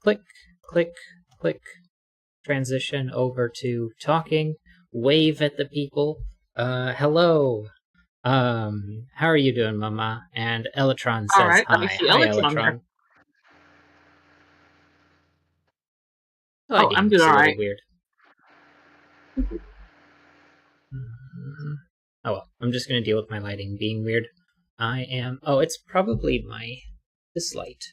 click, click, click. Transition over to talking. Wave at the people. Hello. How are you doing, Mama? And Electron says All right, hi. let me see Hi, Electron there. Electron. Oh, I'm doing Lighting's a all little right. weird. Oh well, I'm just gonna deal with my lighting being weird. Oh, it's probably this light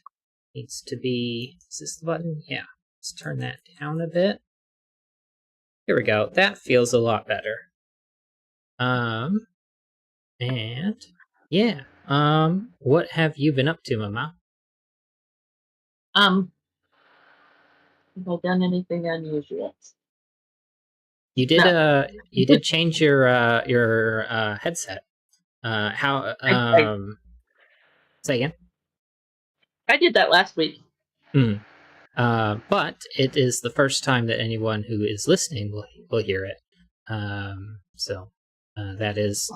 needs to be, is this the button? Yeah, let's turn that down a bit. Here we go, that feels a lot better. And yeah, what have you been up to, Mama? Have I done anything unusual? You did No. You did change your headset. How say again? I did that last week. But it is the first time that anyone who is listening will hear it. So that is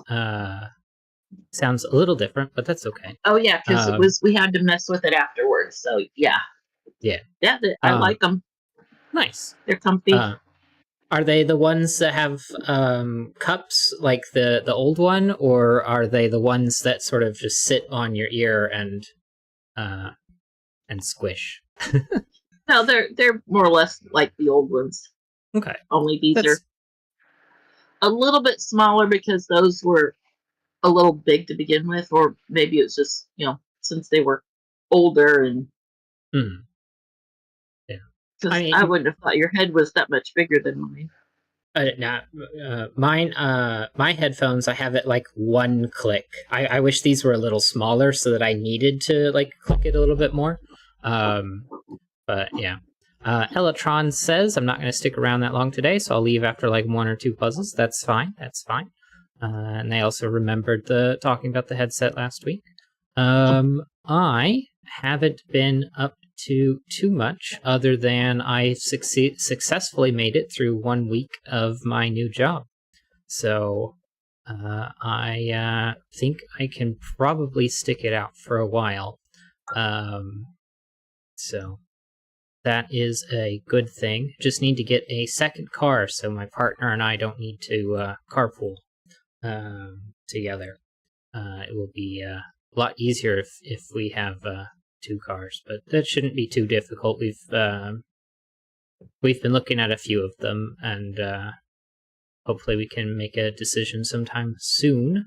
sounds a little different, but that's okay. Oh yeah, because we had to mess with it afterwards. So yeah, I like them. Nice. They're comfy. Are they the ones that have cups like the old one, or are they the ones that sort of just sit on your ear and squish? No, they're more or less like the old ones. Okay. Only these are a little bit smaller because those were a little big to begin with, or maybe it's just, since they were older and yeah. Because I wouldn't have thought your head was that much bigger than mine. Mine. My headphones, I have it like one click. I wish these were a little smaller so that I needed to like click it a little bit more. But yeah. Electron says I'm not going to stick around that long today, so I'll leave after like 1 or 2 puzzles. That's fine. And they also remembered talking about the headset last week. I haven't been up to too much other than I successfully made it through 1 week of my new job. So I think I can probably stick it out for a while. So that is a good thing. Just need to get a second car so my partner and I don't need to carpool together. It will be a lot easier if we have 2 cars, but that shouldn't be too difficult. We've been looking at a few of them, and hopefully we can make a decision sometime soon.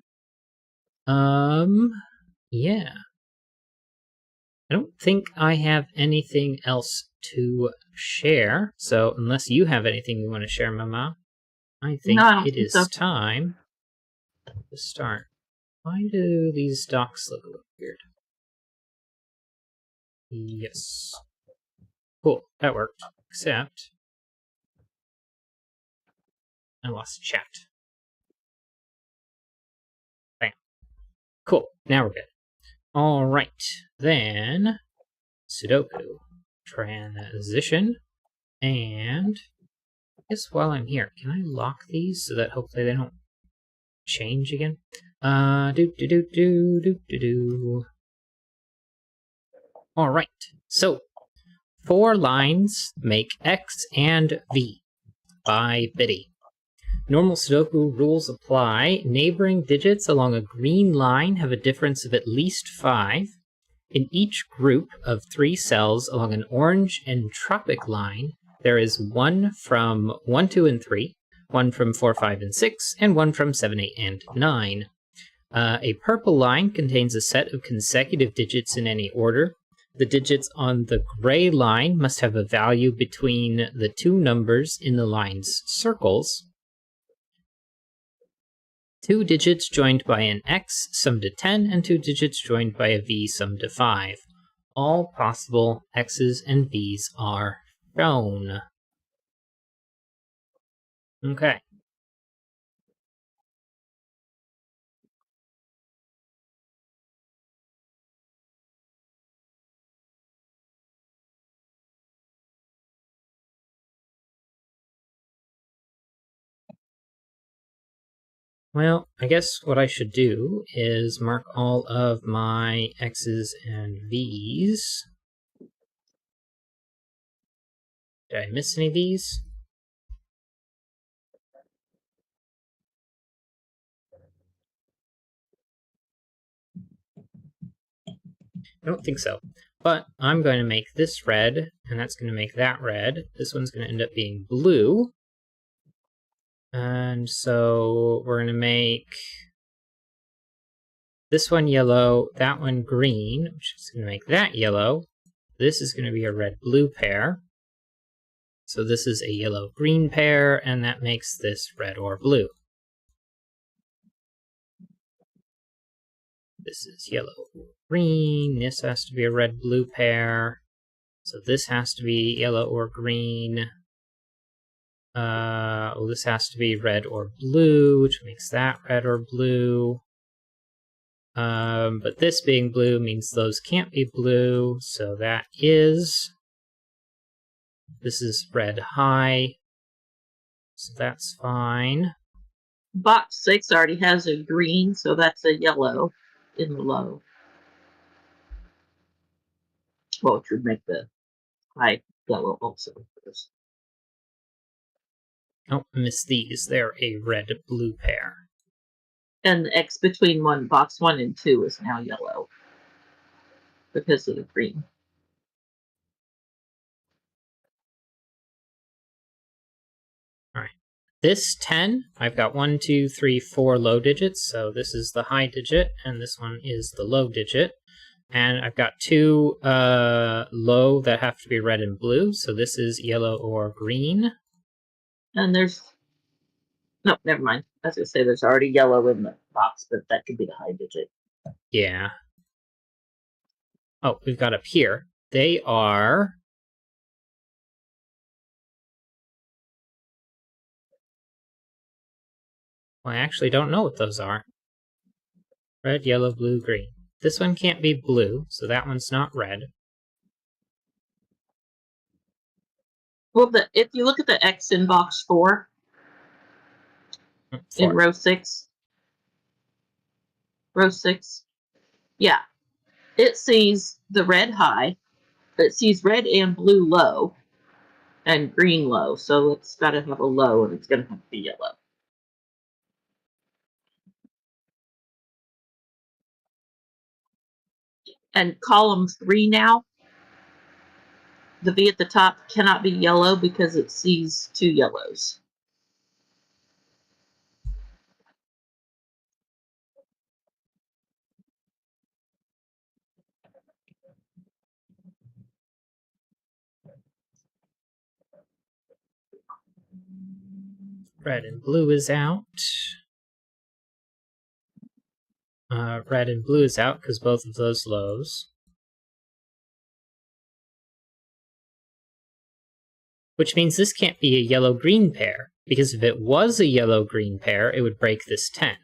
Yeah. I don't think I have anything else to share, so unless you have anything you want to share, Mama, I think it is time to start. Why do these docks look a little weird? Yes. Cool, that worked. Except I lost chat. Bam. Cool, now we're good. Alright, then Sudoku. Transition. And I guess while I'm here, can I lock these so that hopefully they don't change again? Alright, so 4 lines make X and V by Biddy. Normal Sudoku rules apply. Neighboring digits along a green line have a difference of at least 5. In each group of 3 cells along an orange and tropic line, there is 1 from 1, 2, and 3, 1 from 4, 5, and 6, and 1 from 7, 8, and 9. A purple line contains a set of consecutive digits in any order. The digits on the gray line must have a value between the 2 numbers in the line's circles. 2 digits joined by an X sum to 10, and 2 digits joined by a V sum to 5. All possible X's and V's are shown. Okay. Well, I guess what I should do is mark all of my X's and V's. Did I miss any of these? I don't think so. But I'm going to make this red, and that's going to make that red. This one's going to end up being blue. And so we're going to make this one yellow, that one green, which is going to make that yellow. This is going to be a red-blue pair. So this is a yellow-green pair, and that makes this red or blue. This is yellow-green. This has to be a red-blue pair. So this has to be yellow or green. This has to be red or blue, which makes that red or blue. But this being blue means those can't be blue, so that is... This is red high, so that's fine. Box 6 already has a green, so that's a yellow in the low. Well, which would make the high yellow also. Oh, I missed these. They're a red-blue pair. And the X between box 1 and 2 is now yellow because of the green. All right. This 10, I've got 1, 2, 3, 4 low digits, so this is the high digit, and this one is the low digit. And I've got 2 low that have to be red and blue, so this is yellow or green. And there's... No, never mind. I was going to say there's already yellow in the box, but that could be the high digit. Yeah. Oh, we've got up here. They are... Well, I actually don't know what those are. Red, yellow, blue, green. This one can't be blue, so that one's not red. Well, if you look at the X in box 4, in row 6, yeah, it sees the red high, it sees red and blue low, and green low, so it's got to have a low, and it's going to have to be yellow. And column 3 now, the V at the top cannot be yellow because it sees 2 yellows. Red and blue is out. Red and blue is out because both of those lows. Which means this can't be a yellow-green pair, because if it was a yellow-green pair, it would break this 10.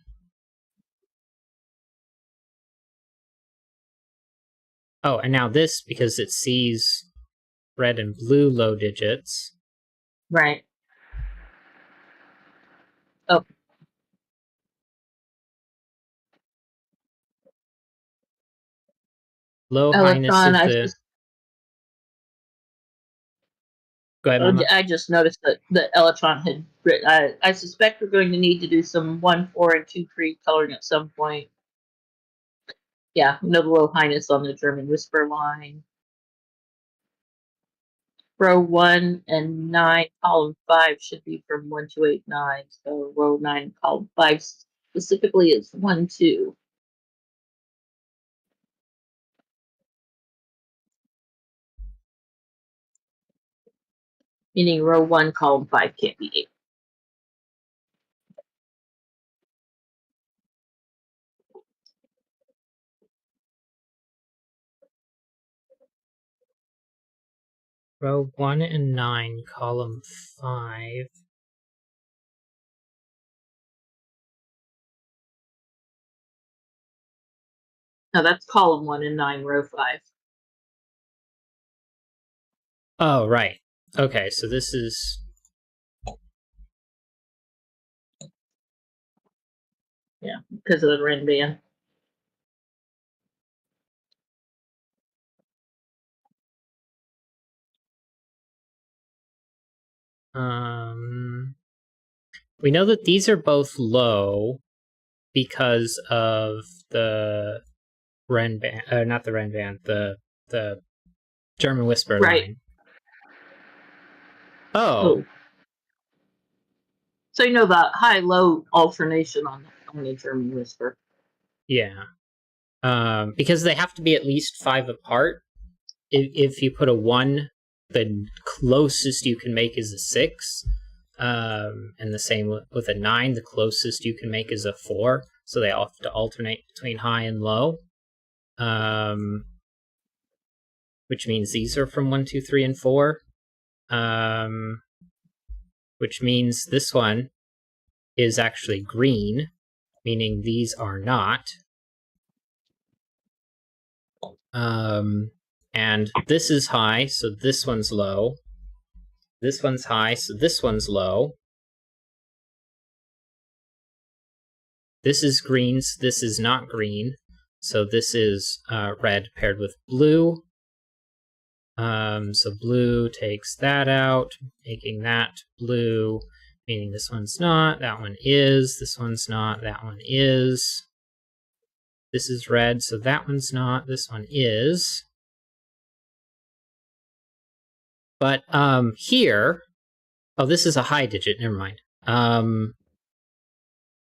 Oh, and now this, because it sees red and blue low digits. Right. Oh. Low highness of the... Go ahead, Mama. I just noticed that the Electron had written, I suspect we're going to need to do some 1, 4, and 2, 3 coloring at some point. Yeah, no low highness on the German whisper line. Row 1 and 9, column 5 should be from 1, 2, 8, 9. So row 9, column 5 specifically is 1, 2. Meaning row 1, column 5 can't be 8. Row 1 and 9, column 5. Now that's column 1 and 9, row 5. Oh, right. Okay, so this is... Yeah, because of the Ren band. We know that these are both low because of the Ren band, not the Ren band, the German Whisper line. Oh. So you know the high-low alternation on the German Whisper. Yeah. Because they have to be at least 5 apart. If you put a 1, the closest you can make is a 6. And the same with a 9, the closest you can make is a 4. So they all have to alternate between high and low. Which means these are from 1, 2, 3, and 4. Which means this one is actually green, meaning these are not. And this is high, so this one's low. This one's high, so this one's low. This is green, so this is not green. So this is red paired with blue. So blue takes that out, making that blue, meaning this one's not, that one is, this one's not, that one is. This is red, so that one's not, this one is. But here, oh, this is a high digit, never mind.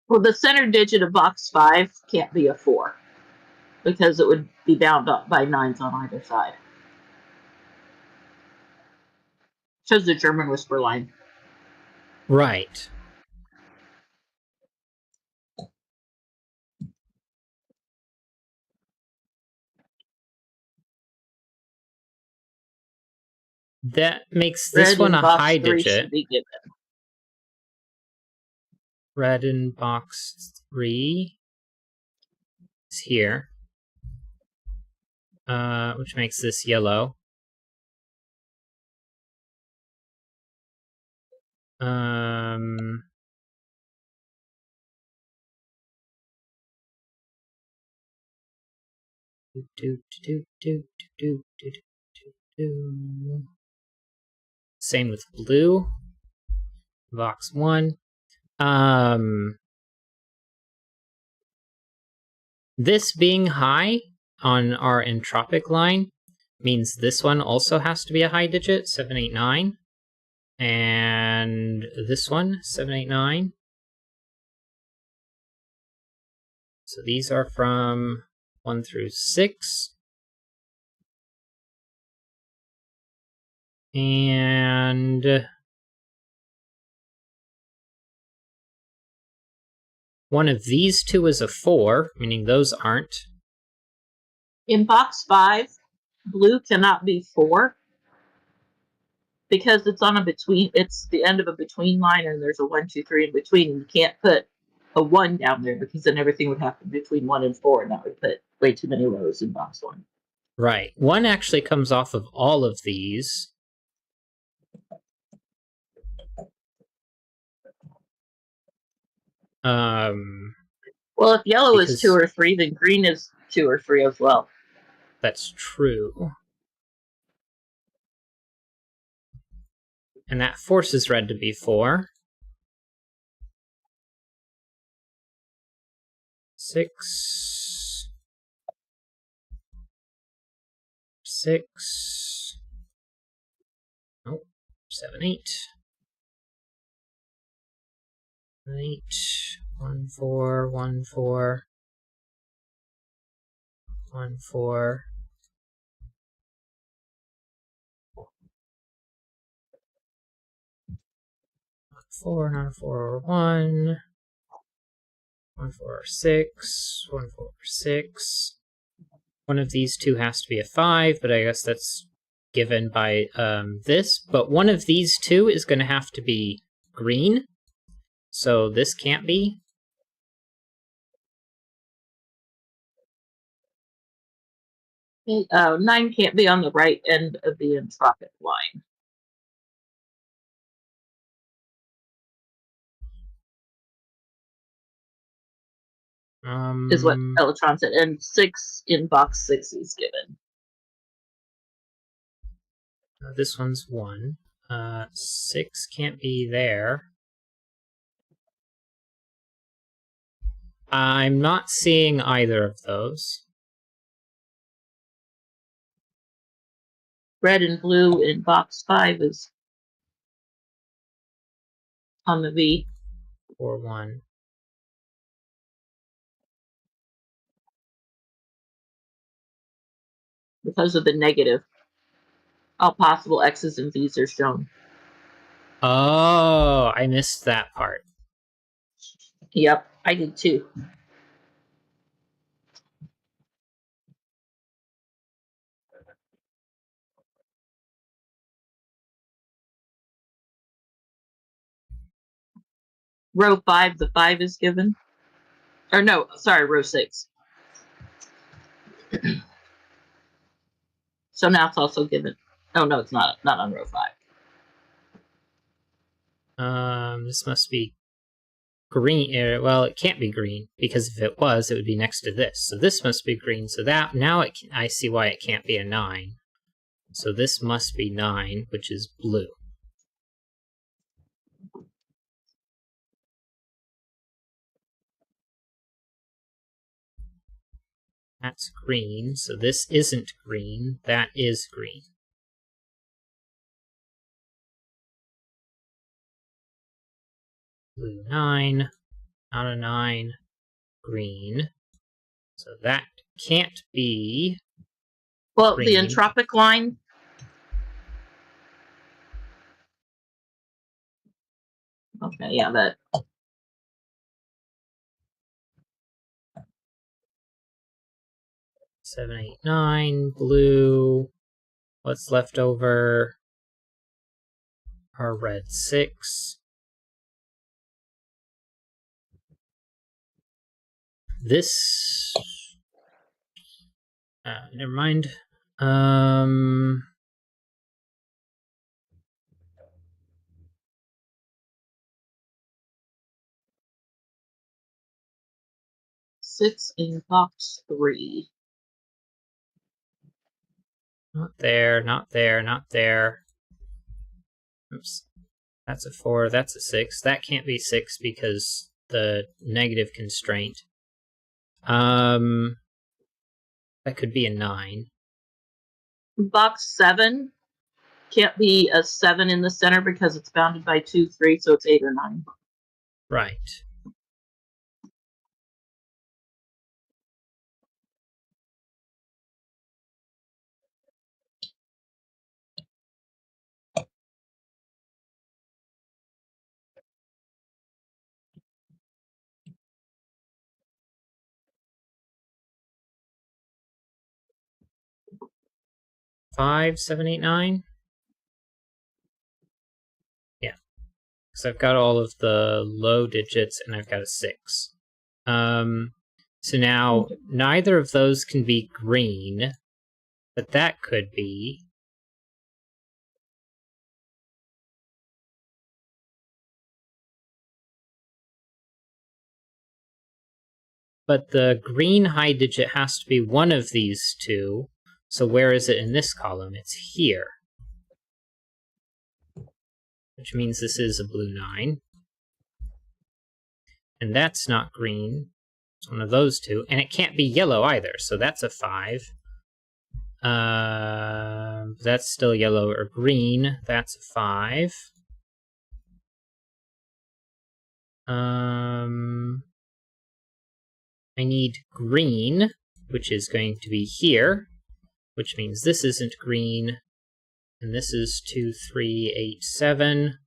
Well, the center digit of box 5 can't be a 4 because it would be bound up by 9s on either side. Shows the German Whisper line. Right. That makes this one a high digit. Red in box 3 is here, which makes this yellow. Same with blue. Box 1. This being high on our entropic line means this one also has to be a high digit, 7, 8, 9. And this one, 7, 8, 9. So these are from 1 through 6. And one of these two is a 4, meaning those aren't. In box 5, blue cannot be 4 because it's on a between. It's the end of a between line, and there's a 1, 2, 3 in between. And you can't put a 1 down there because then everything would have to be between 1 and 4, and that would put way too many rows in box 1. Right. 1 actually comes off of all of these. Well, if yellow is 2 or 3, then green is 2 or 3 as well. That's true. And that forces red to be 4. 6. 6. Oh, 7, 8. 8. 1, 4, 1, 4. 1, 4. 4, not a 4 or 1. 1, 4 or 6. 1, 4 or 6. One of these two has to be a 5, but I guess that's given by this. But one of these two is going to have to be green. So this can't be. Okay, 9 can't be on the right end of the entropic line. Is what Electron said, and 6 in box 6 is given. This one's 1. 6 can't be there. I'm not seeing either of those. Red and blue in box 5 is on the V. 4, 1. Because of the negative. All possible X's and V's are shown. Oh, I missed that part. Yep, I did too. Row 5, the 5 is given. Or no, sorry, row 6. So now it's also given. Oh no, it's not on row 5. This must be green. Well, it can't be green, because if it was, it would be next to this. So this must be green. So that now I see why it can't be a 9. So this must be 9, which is blue. That's green, so this isn't green. That is green. Blue 9, not a 9, green. So that can't be Well, green. the entropic line. Okay, yeah, that. Seven, 8, 9, blue. What's left over? Our red 6. This. Never mind. 6 in box 3. Not there, not there, not there. Oops. That's a 4, that's a 6. That can't be 6 because the negative constraint. That could be a 9. Box 7 can't be a 7 in the center because it's bounded by 2, 3, so it's 8 or 9. Right. Five, 7, 8, 9? Yeah. Because I've got all of the low digits and I've got a 6. So now neither of those can be green, but that could be. But the green high digit has to be one of these two. So where is it in this column? It's here. Which means this is a blue 9. And that's not green. It's one of those two. And it can't be yellow either, so that's a 5. That's still yellow or green. That's a 5. I need green, which is going to be here, which means this isn't green, and this is 2, 3, 8, 7.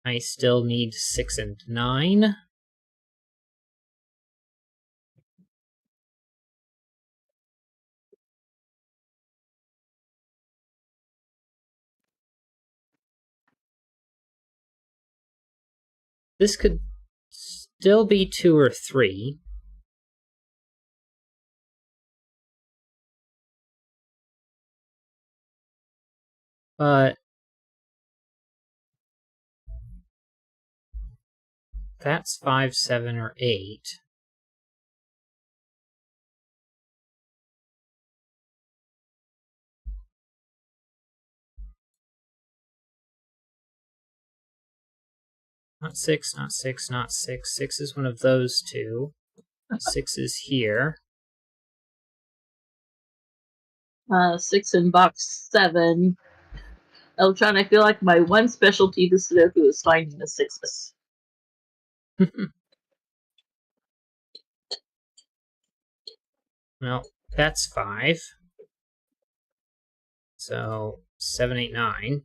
I still need 6 and 9. This could still be 2 or 3. But that's 5, 7, or 8. Not 6, not 6, not 6. 6 is one of those two. 6 is here. 6 in box 7. Eltron, I feel like my one specialty to Sudoku is finding the 6s. Well, that's 5. So 7, 8, 9.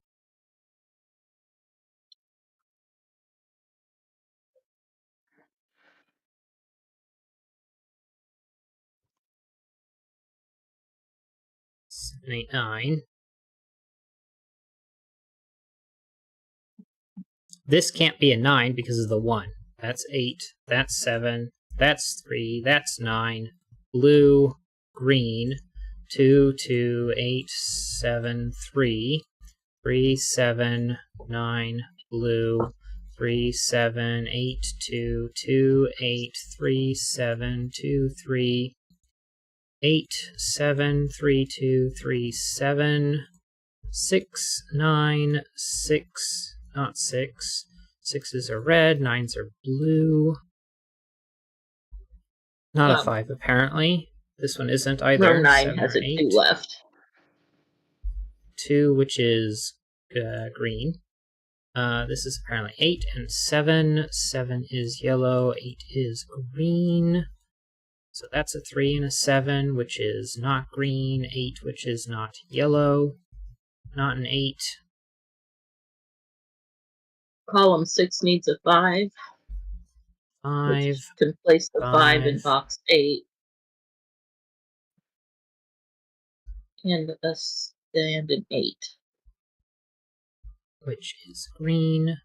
Seven, 8, 9. This can't be a 9 because of the 1. That's 8. That's 7. That's 3. That's 9. Blue, green. 2, 2, 8, 7, 3. 3, 7, 9. Blue. 3, 7, 8, 2, 2, 8, 3, 7, 2, 3. 8, 7, 3, 2, 3, 7. 6, 9, 6. Not 6. 6s are red, 9s are blue. Not a 5, apparently. This one isn't either. Row 9 has a 2 left. 2, which is green. This is apparently 8 and 7. 7 is yellow, 8 is green. So that's a 3 and a 7, which is not green. 8, which is not yellow. Not an 8. Column 6 needs a 5. 5. Which can place the 5 in box 8. And an 8. Which is green.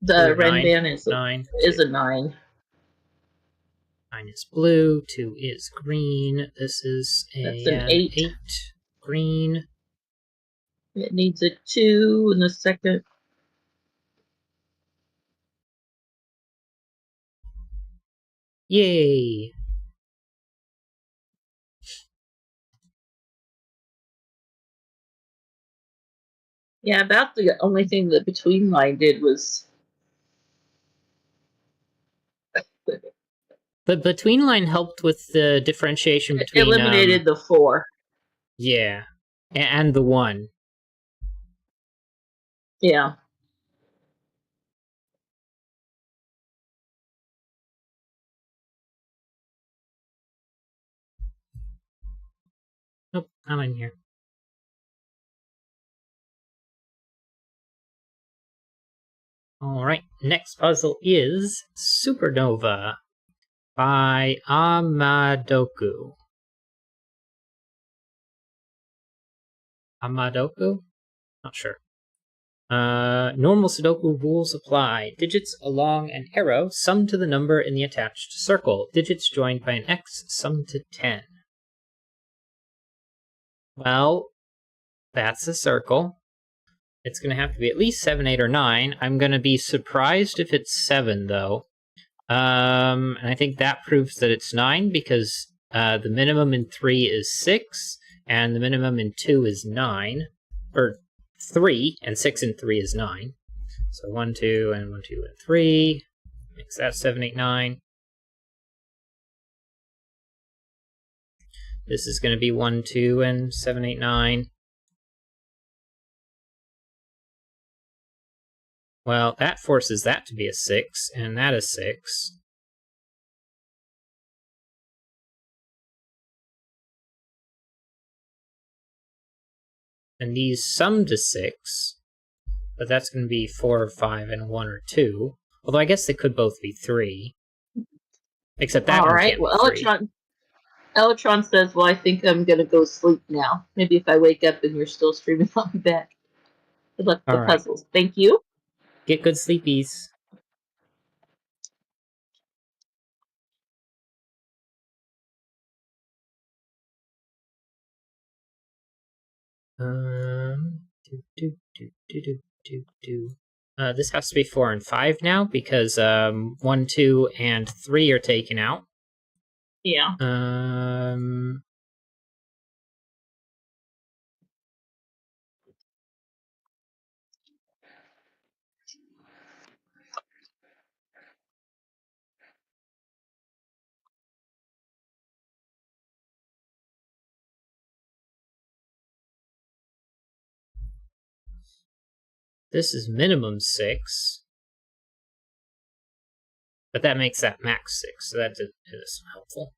The red band is 9. Is a 9. 9 is blue. 2 is green. This is That's an 8. 8. Green. It needs a 2 in the second. Yay! Yeah, about the only thing the between line did was. But between line helped with the differentiation between Eliminated the 4. Yeah, and the 1. Yeah. Nope, not in here. Alright, next puzzle is Supernova by Amadoku. Amadoku? Not sure. Normal Sudoku rules apply. Digits along an arrow sum to the number in the attached circle. Digits joined by an X sum to 10. Well, that's a circle. It's going to have to be at least 7, 8, or 9. I'm going to be surprised if it's 7, though. And I think that proves that it's 9, because the minimum in 3 is 6, and the minimum in 2 is 9. Or 3, and 6 and 3 is 9. So 1, 2, and 1, 2, and 3. Makes that 7, 8, 9. This is going to be 1, 2, and 7, 8, 9. Well, that forces that to be a 6, and that is 6. And these sum to 6, but that's going to be 4 or 5 and 1 or 2. Although I guess they could both be 3. Except that one can't be 3. Electron says, well, I think I'm going to go sleep now. Maybe if I wake up and you're still streaming, I'll be back. Good luck with the puzzles. Thank you. Get good sleepies. This has to be 4 and 5 now, because 1, 2, and 3 are taken out. Yeah. This is minimum 6. But that makes that max 6, so that is helpful.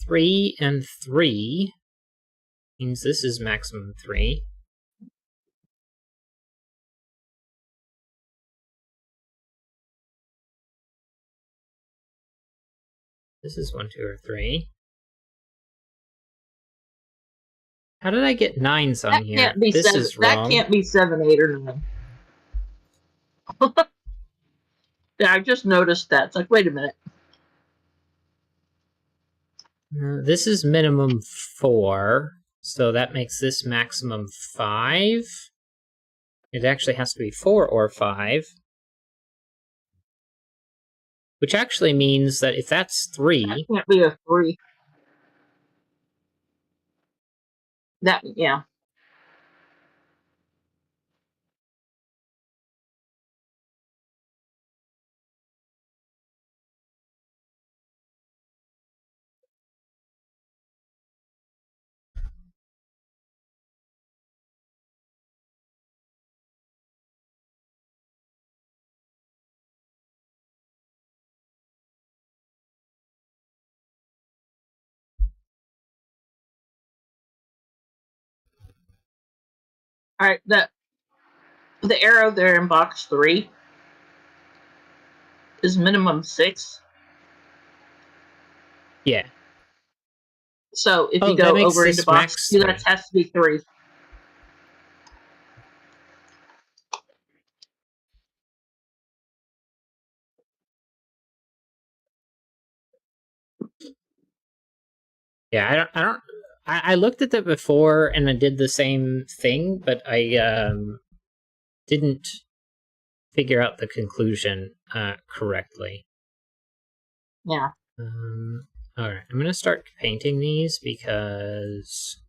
3 and 3 means this is maximum 3. This is 1, 2, or 3. How did I get 9s on here? Can't be this 7. is wrong. That can't be 7, 8, or 9. Yeah, I just noticed that. It's like, wait a minute. This is minimum 4, so that makes this maximum 5. It actually has to be 4 or 5. Which actually means that if that's 3... That can't be a 3. That, yeah. All right, the arrow there in box 3 is minimum 6. Yeah. So if you go over into box 2, that has to be 3. Yeah, I looked at that before and I did the same thing, but I didn't figure out the conclusion correctly. Yeah. Alright, I'm going to start painting these because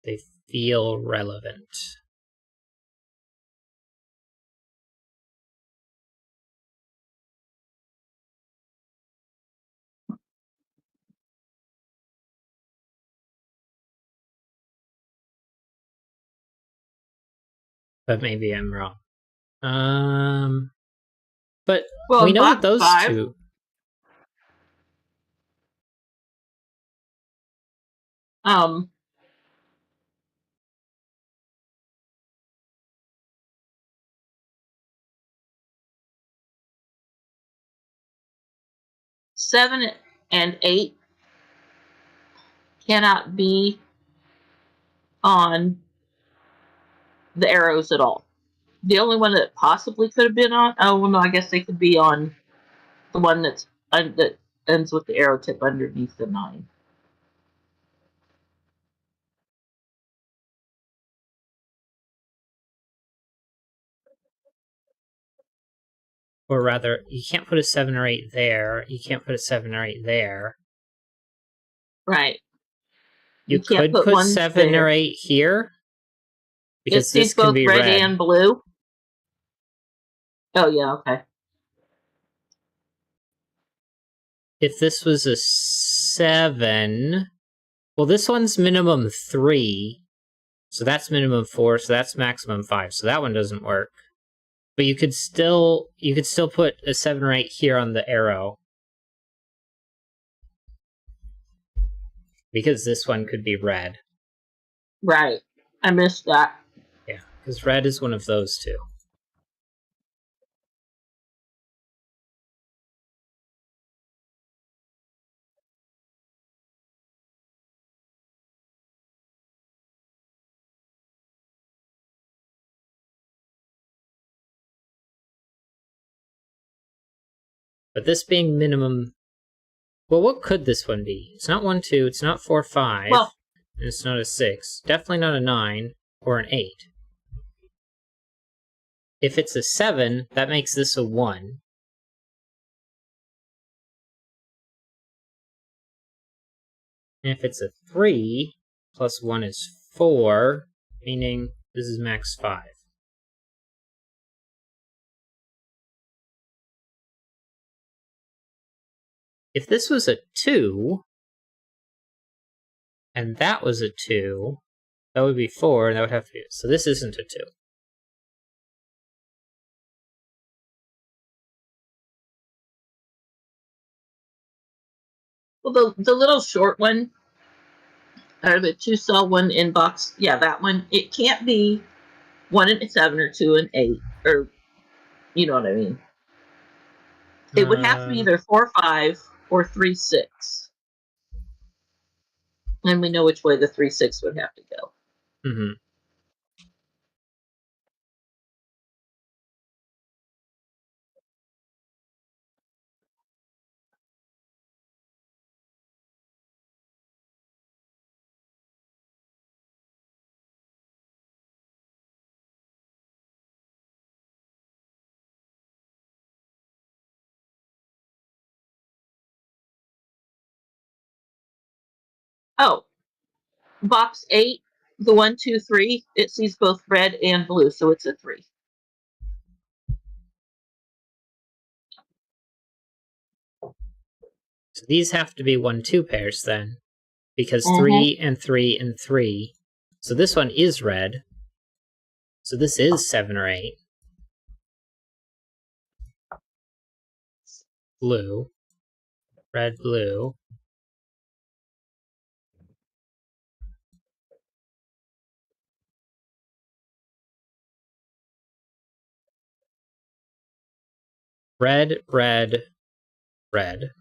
they feel relevant. But maybe I'm wrong. But we know that those 2... 7 and 8 cannot be on the arrows at all. The only one that possibly could have been on, oh well, no, I guess they could be on the one that ends with the arrow tip underneath the 9. Or rather, you can't put a 7 or 8 there. You can't put a 7 or 8 there. Right. You could put 7 there. or 8 here. Because this can be red and blue. Oh, yeah, okay. If this was a 7... Well, this one's minimum 3. So that's minimum 4, so that's maximum 5. So that one doesn't work. But you could still put a 7 or 8 here on the arrow. Because this one could be red. Right. I missed that. Yeah, because red is one of those 2. But this being minimum... Well, what could this one be? It's not 1, 2, it's not 4, 5, well, and it's not a 6. Definitely not a 9 or an 8. If it's a 7, that makes this a 1. And if it's a 3, plus 1 is 4, meaning this is max 5. if this was a 2, and that was a 2, that would be 4, and that would have to be... So this isn't a 2. Well, the little short one, or the 2-cell one in box, yeah, that one, it can't be 1 and 7 or 2 and 8, or you know what I mean. It would have to be either 4, 5 or 3, 6. And we know which way the 3, 6 would have to go. Mm-hmm. Oh, box 8, the 1, 2, 3, it sees both red and blue, so it's a 3. So these have to be 1-2 pairs then, because 3 and 3 and 3. So this one is red. So this is 7 or 8. Blue. Red, blue. Red, red, red.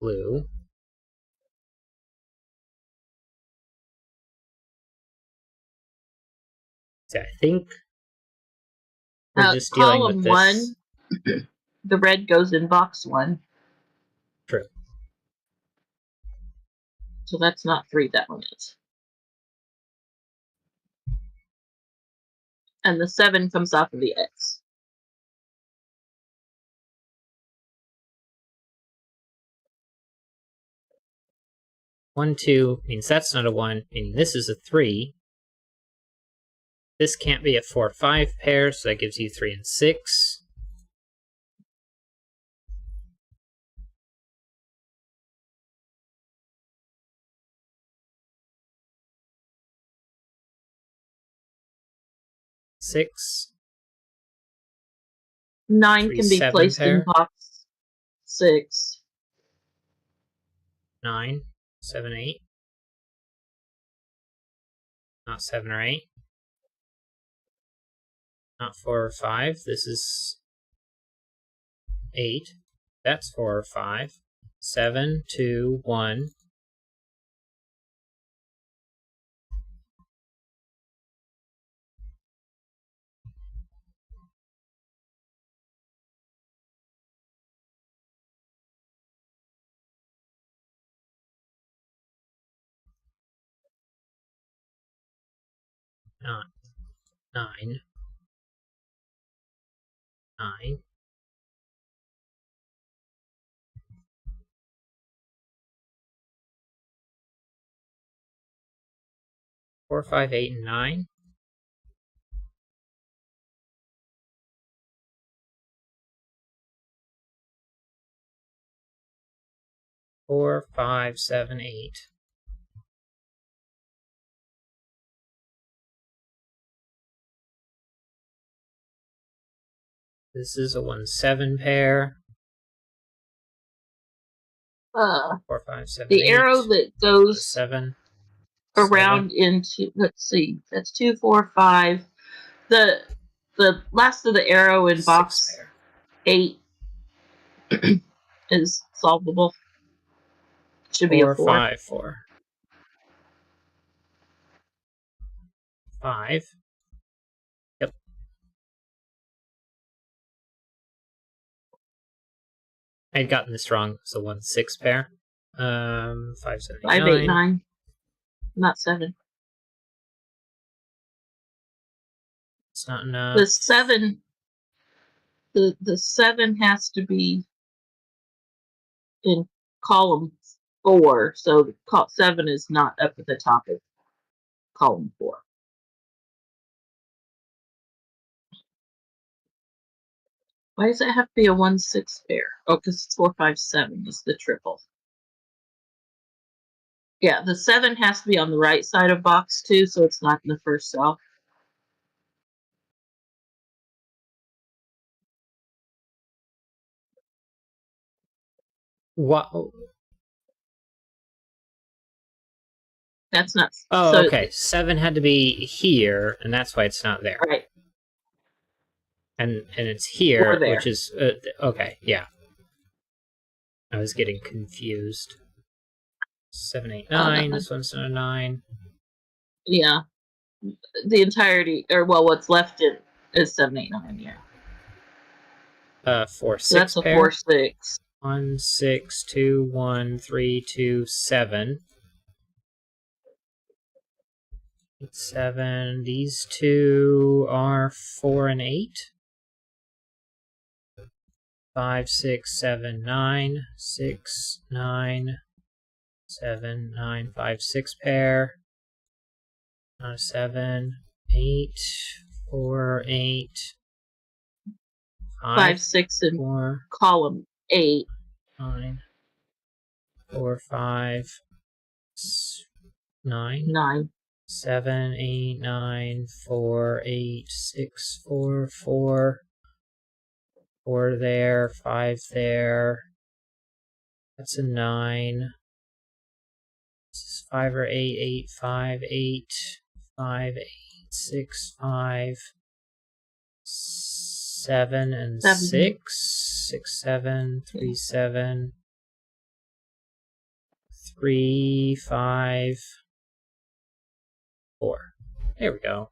Blue. So I think we're just dealing with this. Column 1, the red goes in box 1. True. So that's not 3, that one is. And the 7 comes off of the X. One, 2 means that's not a 1, meaning this is a 3. This can't be a 4, 5 pair, so that gives you 3 and 6. Six. 9 3, can be 7 placed pair. in box 6. 9, 7, 8. Not 7 or 8. Not 4 or 5. This is 8. That's 4 or 5. 7, 2, 1. Not 9. 9. 4, 5, 8, and 9. 4, 5, 7, 8. This is a 1, 7 pair. 4, 5, 7, The 8. arrow that goes 7. around 7. into, let's see, that's 2, 4, 5. The last of the arrow in box 8 is solvable. Should be a 4. 5, 4. 5. Yep. I had gotten this wrong. So 1, 6 pair. 5, 7, 8, 5, 8, 9. Not 7. It's not enough. The 7. The 7 has to be in column 4, so 7 is not up at the top of column 4. Why does it have to be a 1-6 pair? Oh, because it's 4, 5, 7 is the triple. Yeah, the 7 has to be on the right side of box 2, so it's not in the first cell. What? That's not. Oh, so, okay. 7 had to be here, and that's why it's not there. Right. And it's here, Or there. which is okay. Yeah, I was getting confused. 7, 8, 9. This one's not a 9. Yeah, the entirety, or well, what's left in is 7, 8, 9. Yeah. 4, 6 So that's a pair. 4, 6. 1, 6, 2, 1, 3, 2, 7. 7. These two are 4 and 8. 5, 6, 7, 9. 6, 9, 7, 9, 5, 6 pair. 7, 8, 4, 8. 5, 6, and 4, column 8. 9, 4, 5, 9. 9. 7, 8, 9, 4, 8, 6, 4, 4. 4 there, 5 there. That's a 9. This is 5 or 8, 8, 5, 8, 5, 8, 6, 5, 7, and 6. 6, 7, 3, 7, 3, 5, 4. There we go.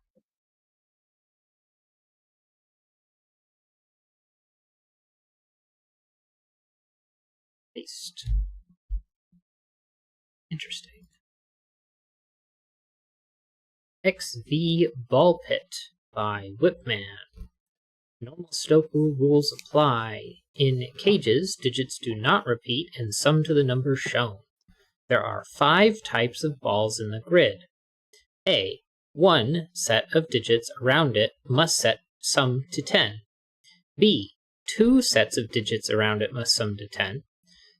Paste. Interesting. XV Ball Pit by Whipman. Normal Sudoku rules apply. In cages, digits do not repeat and sum to the number shown. There are 5 types of balls in the grid. A. One set of digits around it must sum to 10. B. 2 sets of digits around it must sum to 10.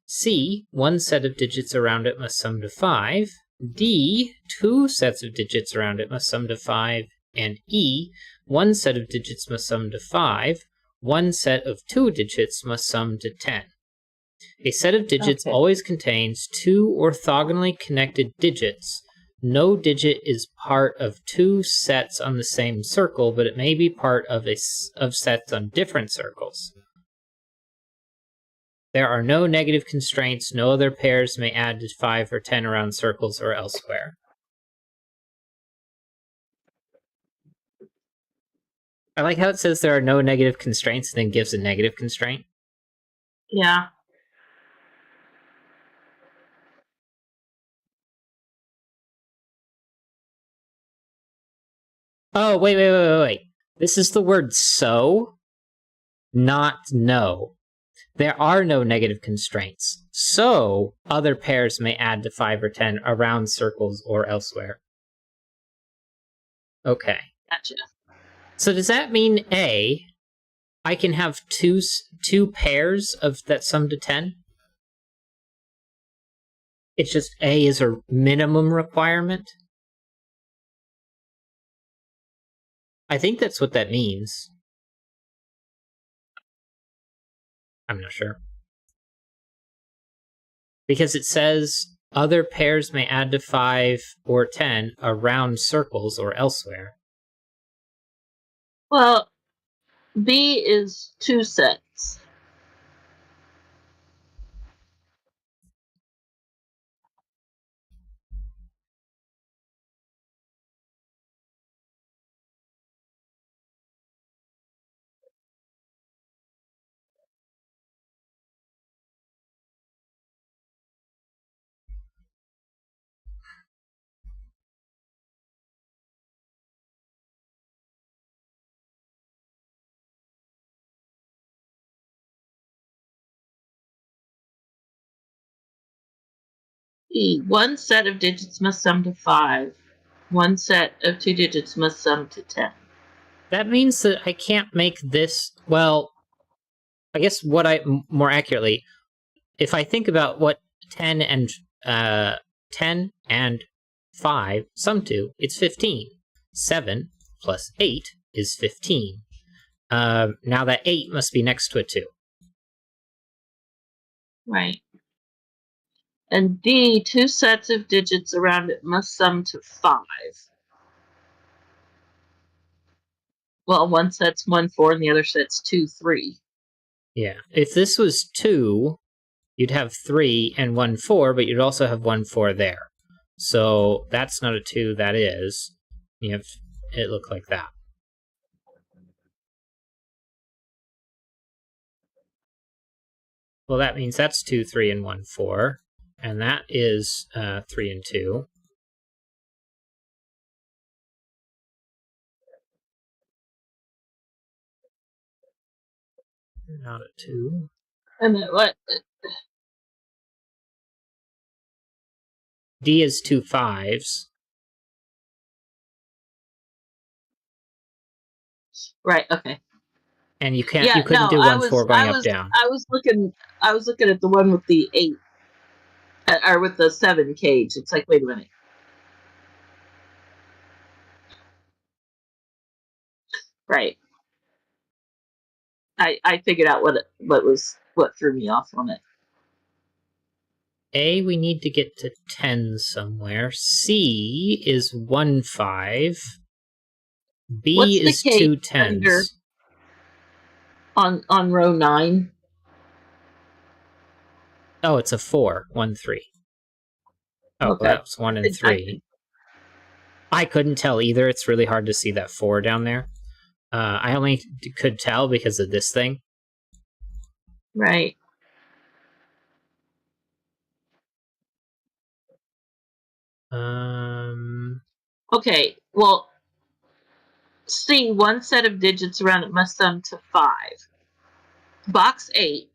C. 1 set of digits around it must sum to 5. D. 2 sets of digits around it must sum to 5. And E. 1 set of digits must sum to 5. 1 set of 2 digits must sum to 10. A set of digits always contains 2 orthogonally connected digits. No digit is part of 2 sets on the same circle, but it may be part of sets on different circles. There are no negative constraints. No other pairs may add to 5 or 10 around circles or elsewhere. I like how it says there are no negative constraints and then gives a negative constraint. Yeah. Oh, wait. This is the word so, not no. There are no negative constraints, so other pairs may add to 5 or 10 around circles or elsewhere. Okay. Gotcha. So does that mean A, I can have two pairs of that sum to 10? It's just A is a minimum requirement? I think that's what that means. I'm not sure. Because it says other pairs may add to 5 or 10 around circles or elsewhere. Well, B is 2 sets. E. 1 set of digits must sum to 5. 1 set of 2 digits must sum to 10. That means that I can't make this, well, I guess more accurately, if I think about what 10 and 5 sum to, it's 15. 7 plus 8 is 15. Now that 8 must be next to it too. Right. And D, 2 sets of digits around it must sum to 5. Well, one set's 1, 4, and the other set's 2, 3. Yeah. If this was 2, you'd have 3 and 1, 4, but you'd also have 1, 4 there. So that's not a 2, that is. You have it look like that. Well, that means that's 2, 3, and 1, 4. And that is 3 and 2. Not a 2. And then what? D is 2 5s. Right, okay. And you couldn't do 1, 4 going up, down. I was looking at the one with the 8, or with the 7 cage. It's like, wait a minute. Right. I figured out what threw me off on it. A, we need to get to 10 somewhere. C is 1 5. B is 2 10s. On row 9. Oh, it's a 4, 1 3. Oh, okay. Well, that was 1 and 3. I couldn't tell either. It's really hard to see that 4 down there. I only could tell because of this thing. Right. Okay, well, C, 1 set of digits around it must sum to 5. Box 8,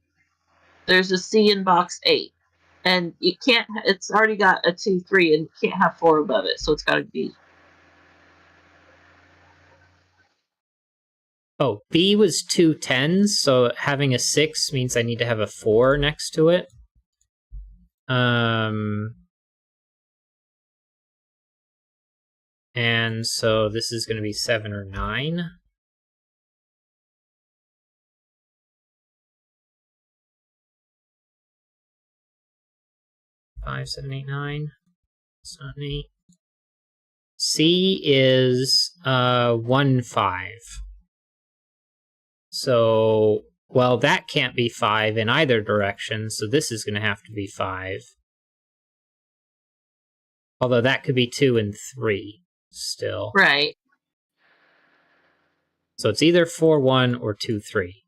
there's a C in box 8. And you can't, it's already got a 2, 3, and you can't have 4 above it, so it's got to be. Oh, B was 2 10s, so having a 6 means I need to have a 4 next to it. And so this is going to be 7 or 9. Five, 7, 8, 9. It's not an 8. C is 1 5. So, well, that can't be 5 in either direction, so this is going to have to be 5. Although that could be 2 and 3 still. Right. So it's either 4 1 or 2 3.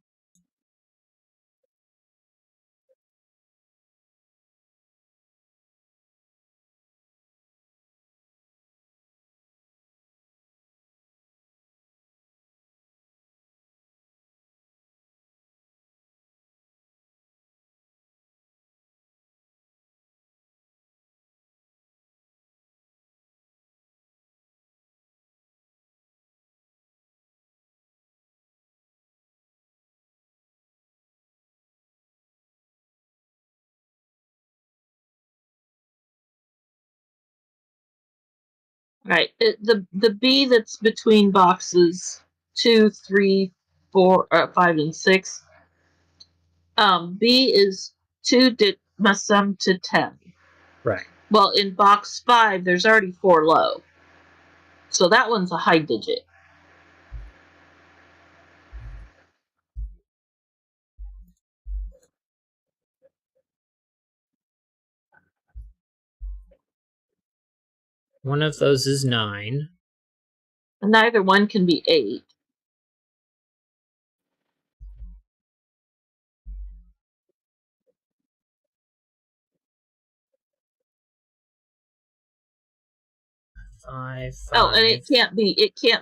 Right. The B that's between boxes 2, 3, 4, 5, and 6. B is 2 must sum to 10. Right. Well, in box 5, there's already 4 low. So that one's a high digit. One of those is 9. And neither one can be 8. Five. Oh, and it can't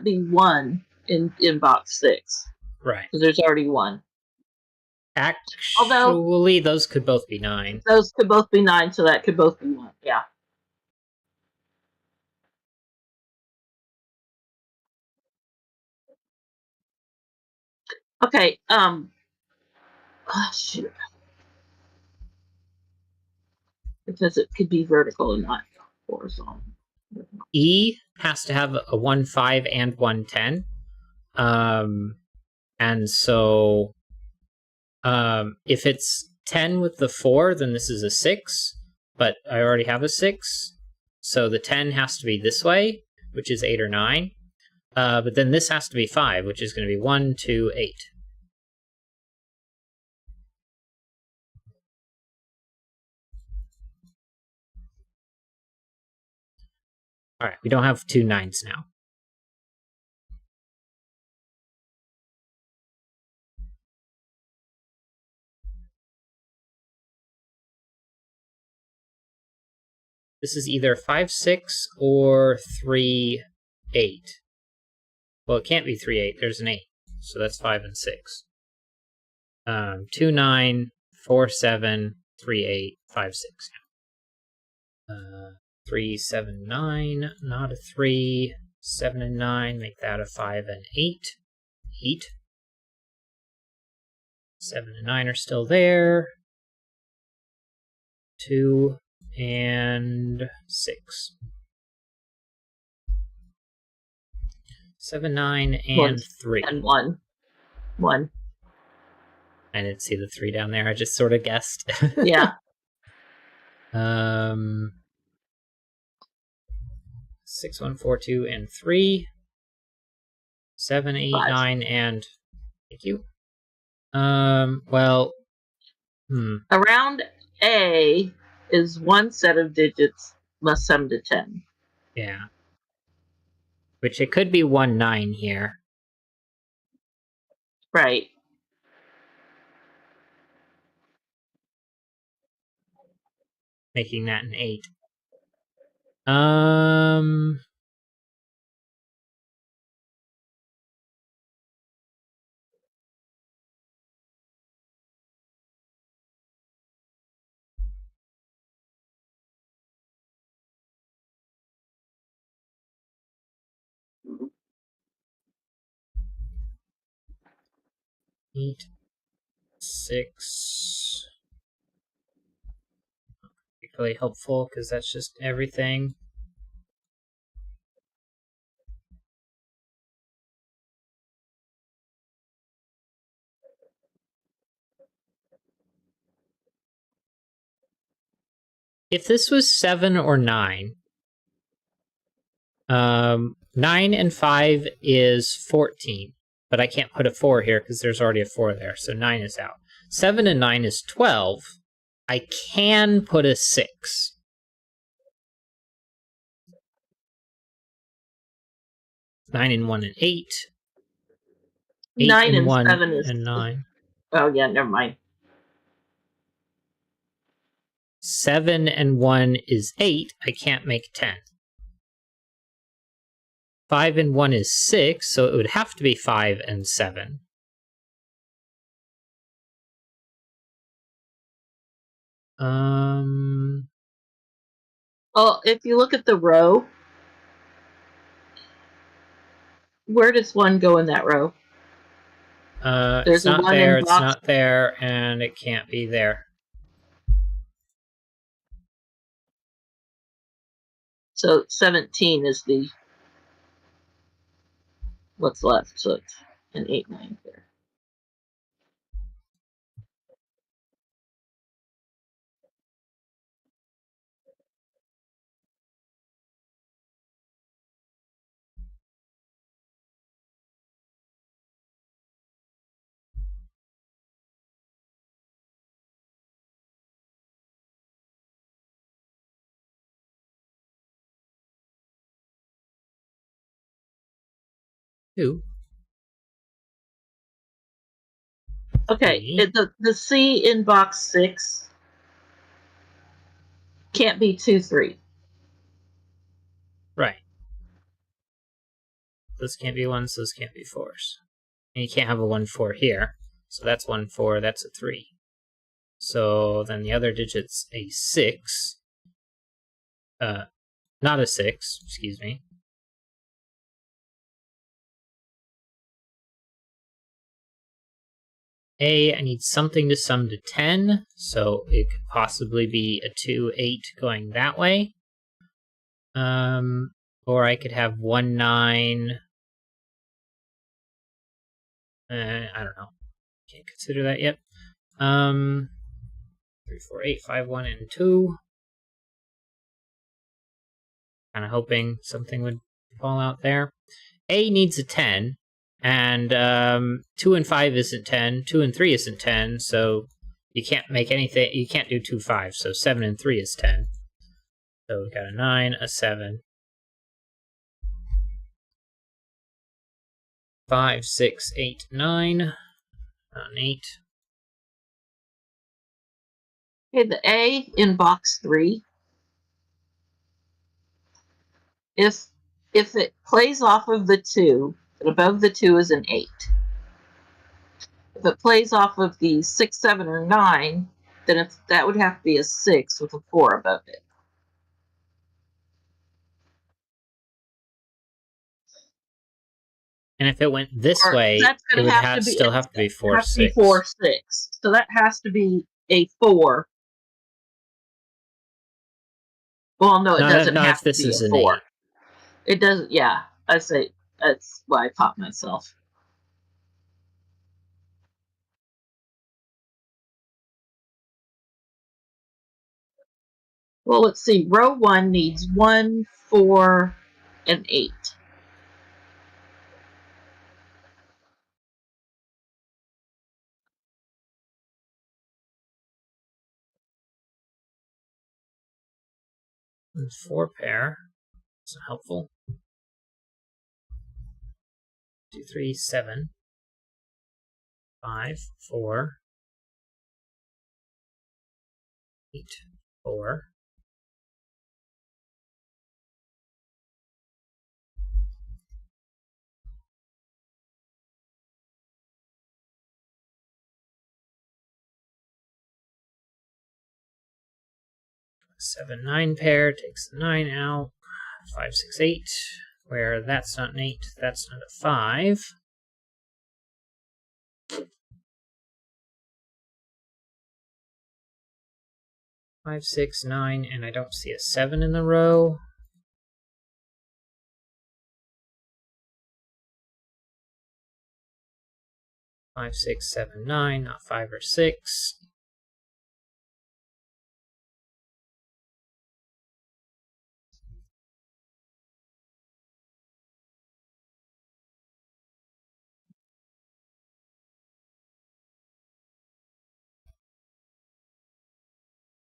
be 1 in box 6. Right. Because there's already 1. Actually, those could both be 9. Those could both be 9, so that could both be 1. Yeah. Okay. Oh, shoot. Because it could be vertical and not horizontal. E has to have a 1, 5, and 1, 10. And so if it's 10 with the 4, then this is a 6, but I already have a 6. So the 10 has to be this way, which is 8 or 9. But then this has to be 5, which is going to be 1, 2, 8. All right, we don't have 2 9s now. This is either 5, 6 or 3, 8. Well, it can't be 3, 8. There's an 8. So that's 5 and 6. 2, 9, 4, 7, 3, 8, 5, 6. 3, 7, 9, not a 3. 7 and 9, make that a 5 and 8. 8. 7 and 9 are still there. 2 and 6. 7, 9, and 3. And 1. 1. I didn't see the 3 down there. I just sort of guessed. Yeah. 6, 1, 4, 2, and 3. 7, 8, 5. 9, and thank you. Well, Around A is one set of digits must sum to 10. Yeah. Which it could be 1, 9 here. Right. Making that an 8. Eight, 6. Really helpful because that's just everything. If this was 7 or 9, 9 and 5 is 14, but I can't put a 4 here because there's already a 4 there, so 9 is out. 7 and 9 is 12. I can put a 6. 9 and 1 and 8. 8 9 and 1 7 is and 9. Oh, yeah, never mind. 7 and 1 is 8. I can't make 10. 5 and 1 is 6, so it would have to be 5 and 7. Well, if you look at the row, where does 1 go in that row? It's not there, it's not there, and it can't be there. So 17 is the what's left. So it's an 8, 9 there. Two. Okay, the C in box 6 can't be 2, 3. Right. Those can't be 1s, those can't be 4s. And you can't have a 1, 4 here. So that's 1, 4, that's a 3. So then the other digit's a 6. Not a 6, excuse me. A, I need something to sum to 10, so it could possibly be a 2, 8 going that way. Or I could have 1, 9. I don't know. Can't consider that yet. 3, 4, 8, 5, 1, and 2. Kind of hoping something would fall out there. A needs a 10, and 2 and 5 isn't 10. 2 and 3 isn't 10, so you can't make anything. You can't do 2, 5. So 7 and 3 is 10. So we got a 9, a 7, 5, 6, 8, 9. Not an 8. Okay, the A in box 3. If it plays off of the 2, and above the 2 is an 8. If it plays off of the 6, 7, or 9, then that would have to be a 6 with a 4 above it. And if it went this Or way, that's it gonna would have to be, still have to be 4, has to 6. be 4, 6. So that has to be a 4. Well, no, it doesn't have if this to be is a an 4. 8. It doesn't, yeah. I say that's why I popped myself. Well, let's see. Row 1 needs 1, 4, and 8. And 4 pair. That's not helpful. 2, 3, 7. 5, 4. 8, 4. Seven, 9 pair takes the 9 out. 5, 6, 8. Where that's not an 8, that's not a 5. 5, 6, 9, and I don't see a 7 in the row. Five, 6, 7, 9, not 5 or 6.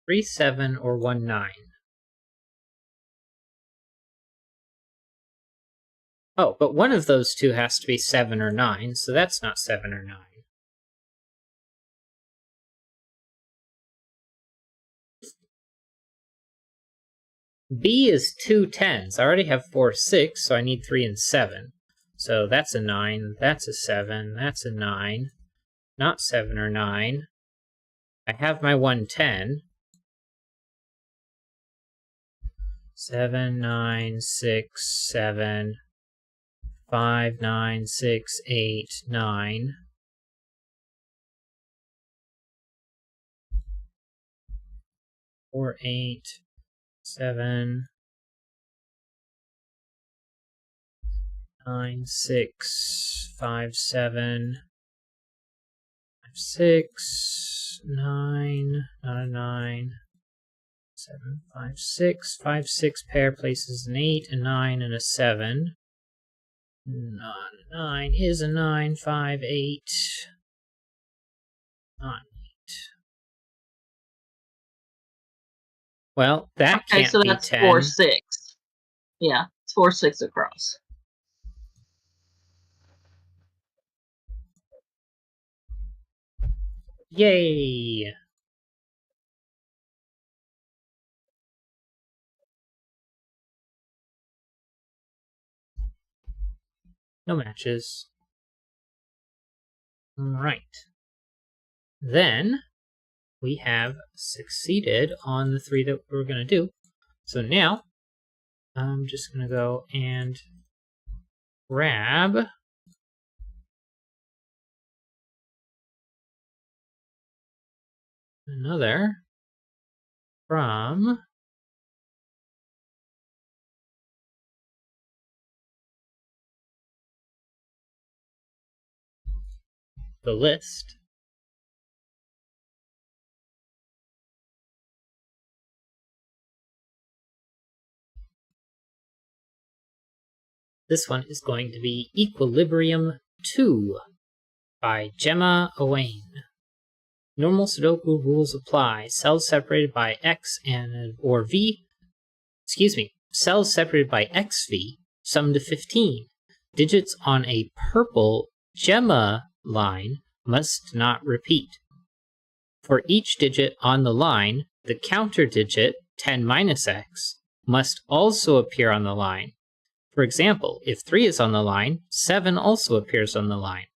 Three, 7, or 1, 9. Oh, but one of those two has to be 7 or 9, so that's not 7 or 9. B is 2 10s. I already have 4, 6, so I need 3 and 7. So that's a 9, that's a 7, that's a 9. Not 7 or 9. I have my 1 10. 7, 9, 6, 7. 5, 9, 6, 8, 9. Four, 8, 7, 9, 6, 5, 7, 5, 6, 9, not a 9, 7, 5, 6, 5, 6 pair places an 8, a 9, and a 7. Not a 9 is a 9, 5, 8, not 8. Well, that Okay, can't so be that's 10. 4, 6. Yeah, it's 4, 6 across. Yay! No matches. Right. Then we have succeeded on the 3 that we're going to do. So now I'm just going to go and grab another from the list. This one is going to be Equilibrium 2 by Gemma Owain. Normal Sudoku rules apply. Cells separated by X or V, cells separated by XV sum to 15. Digits on a purple Gemma line must not repeat. For each digit on the line, the counter digit, 10 minus X, must also appear on the line. For example, if 3 is on the line, 7 also appears on the line.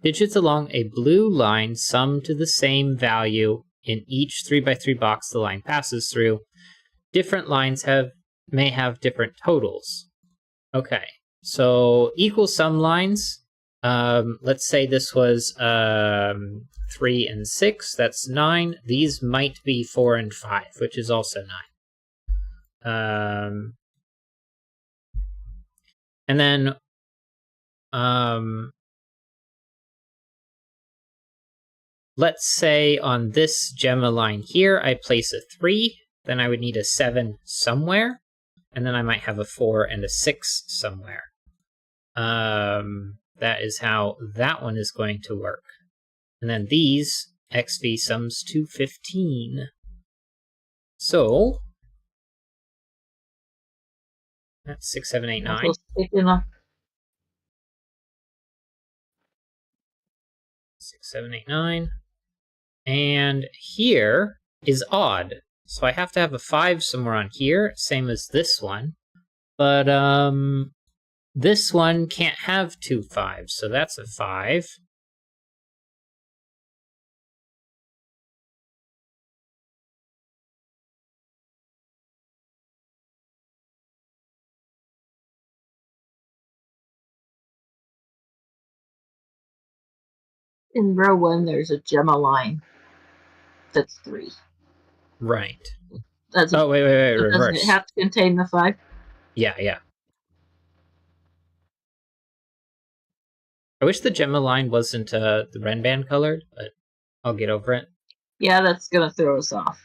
Digits along a blue line sum to the same value in each 3x3 box the line passes through. Different lines may have different totals. Okay, so equal sum lines. Let's say this was 3 and 6. That's 9. These might be 4 and 5, which is also 9. And then let's say on this Gemma line here, I place a 3, then I would need a 7 somewhere, and then I might have a 4 and a 6 somewhere. That is how that one is going to work. And then these, XV sums to 15. So, that's 6, 7, 8, 9. 6, 7, 8, 9. And here is odd. So I have to have a 5 somewhere on here, same as this one. But this one can't have 2 5s, so that's a 5. In row 1, there's a Gemma line. That's 3. Right. That's wait, reverse. Doesn't it have to contain the 5? Yeah. I wish the Gemma line wasn't the Renban colored, but I'll get over it. Yeah, that's going to throw us off.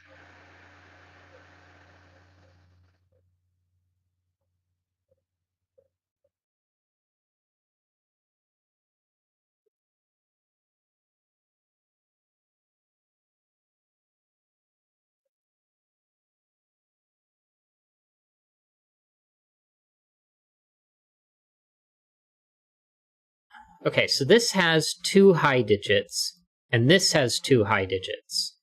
Okay, so this has 2 high digits, and this has 2 high digits.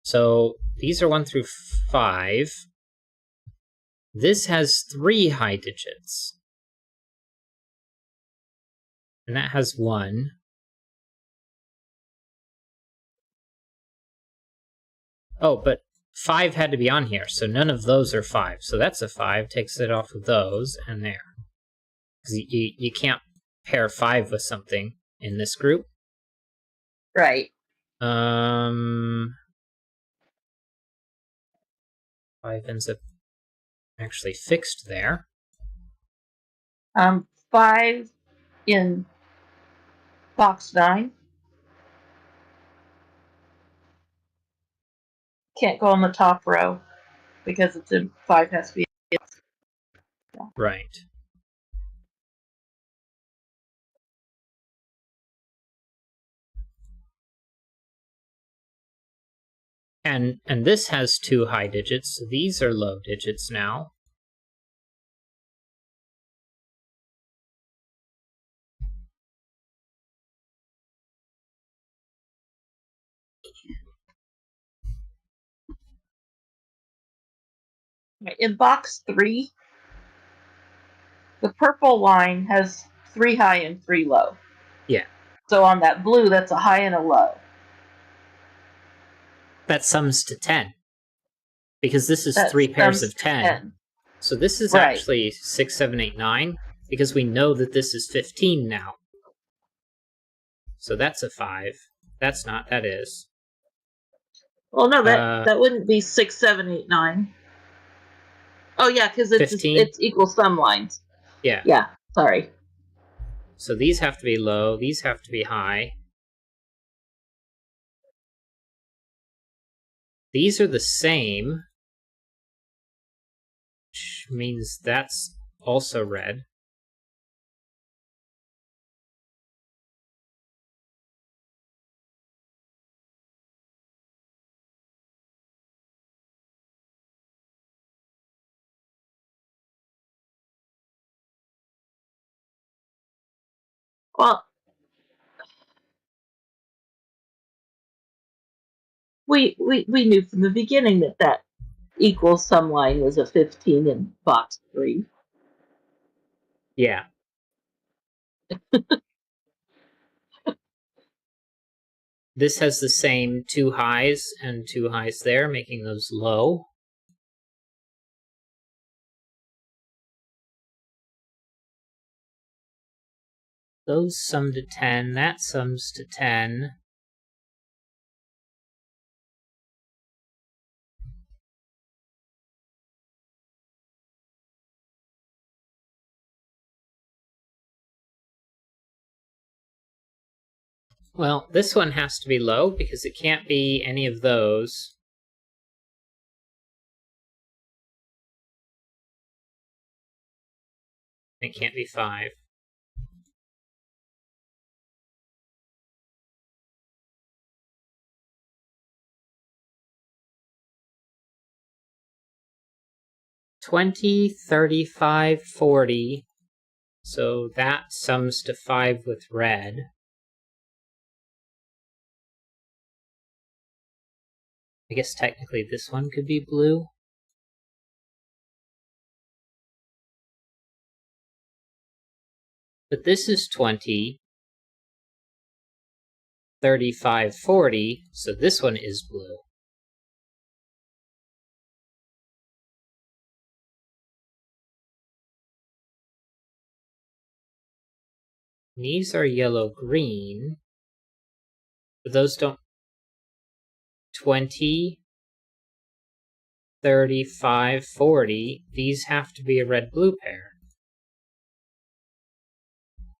So these are 1 through 5. This has 3 high digits. And that has 1. Oh, but 5 had to be on here, so none of those are 5. So that's a 5, takes it off of those, and there. Because you can't pair 5 with something in this group. Right. 5 ends up actually fixed there. 5 in box 9. Can't go on the top row because it's in 5 has to be. Right. And this has 2 high digits, so these are low digits now. In box 3, the purple line has 3 high and 3 low. Yeah. So on that blue, that's a high and a low. That sums to 10. Because this is 3 pairs of 10. So this is actually 6, 7, 8, 9, because we know that this is 15 now. So that's a 5. That's not, that is. Well, no, that wouldn't be 6, 7, 8, 9. Oh yeah, because it's equal sum lines. Yeah. Yeah. Sorry. So these have to be low. These have to be high. These are the same, which means that's also red. Well, we knew from the beginning that equal sum line was a 15 in box 3. Yeah. This has the same 2 highs and 2 highs there, making those low. Those sum to 10, that sums to 10. Well, this one has to be low because it can't be any of those. It can't be 5. $20, $35, $40. So that sums to 5 with red. I guess technically this one could be blue. But this is 20, 35, 40, so this one is blue. These are yellow-green, but those don't... 20, 35, 40, these have to be a red-blue pair.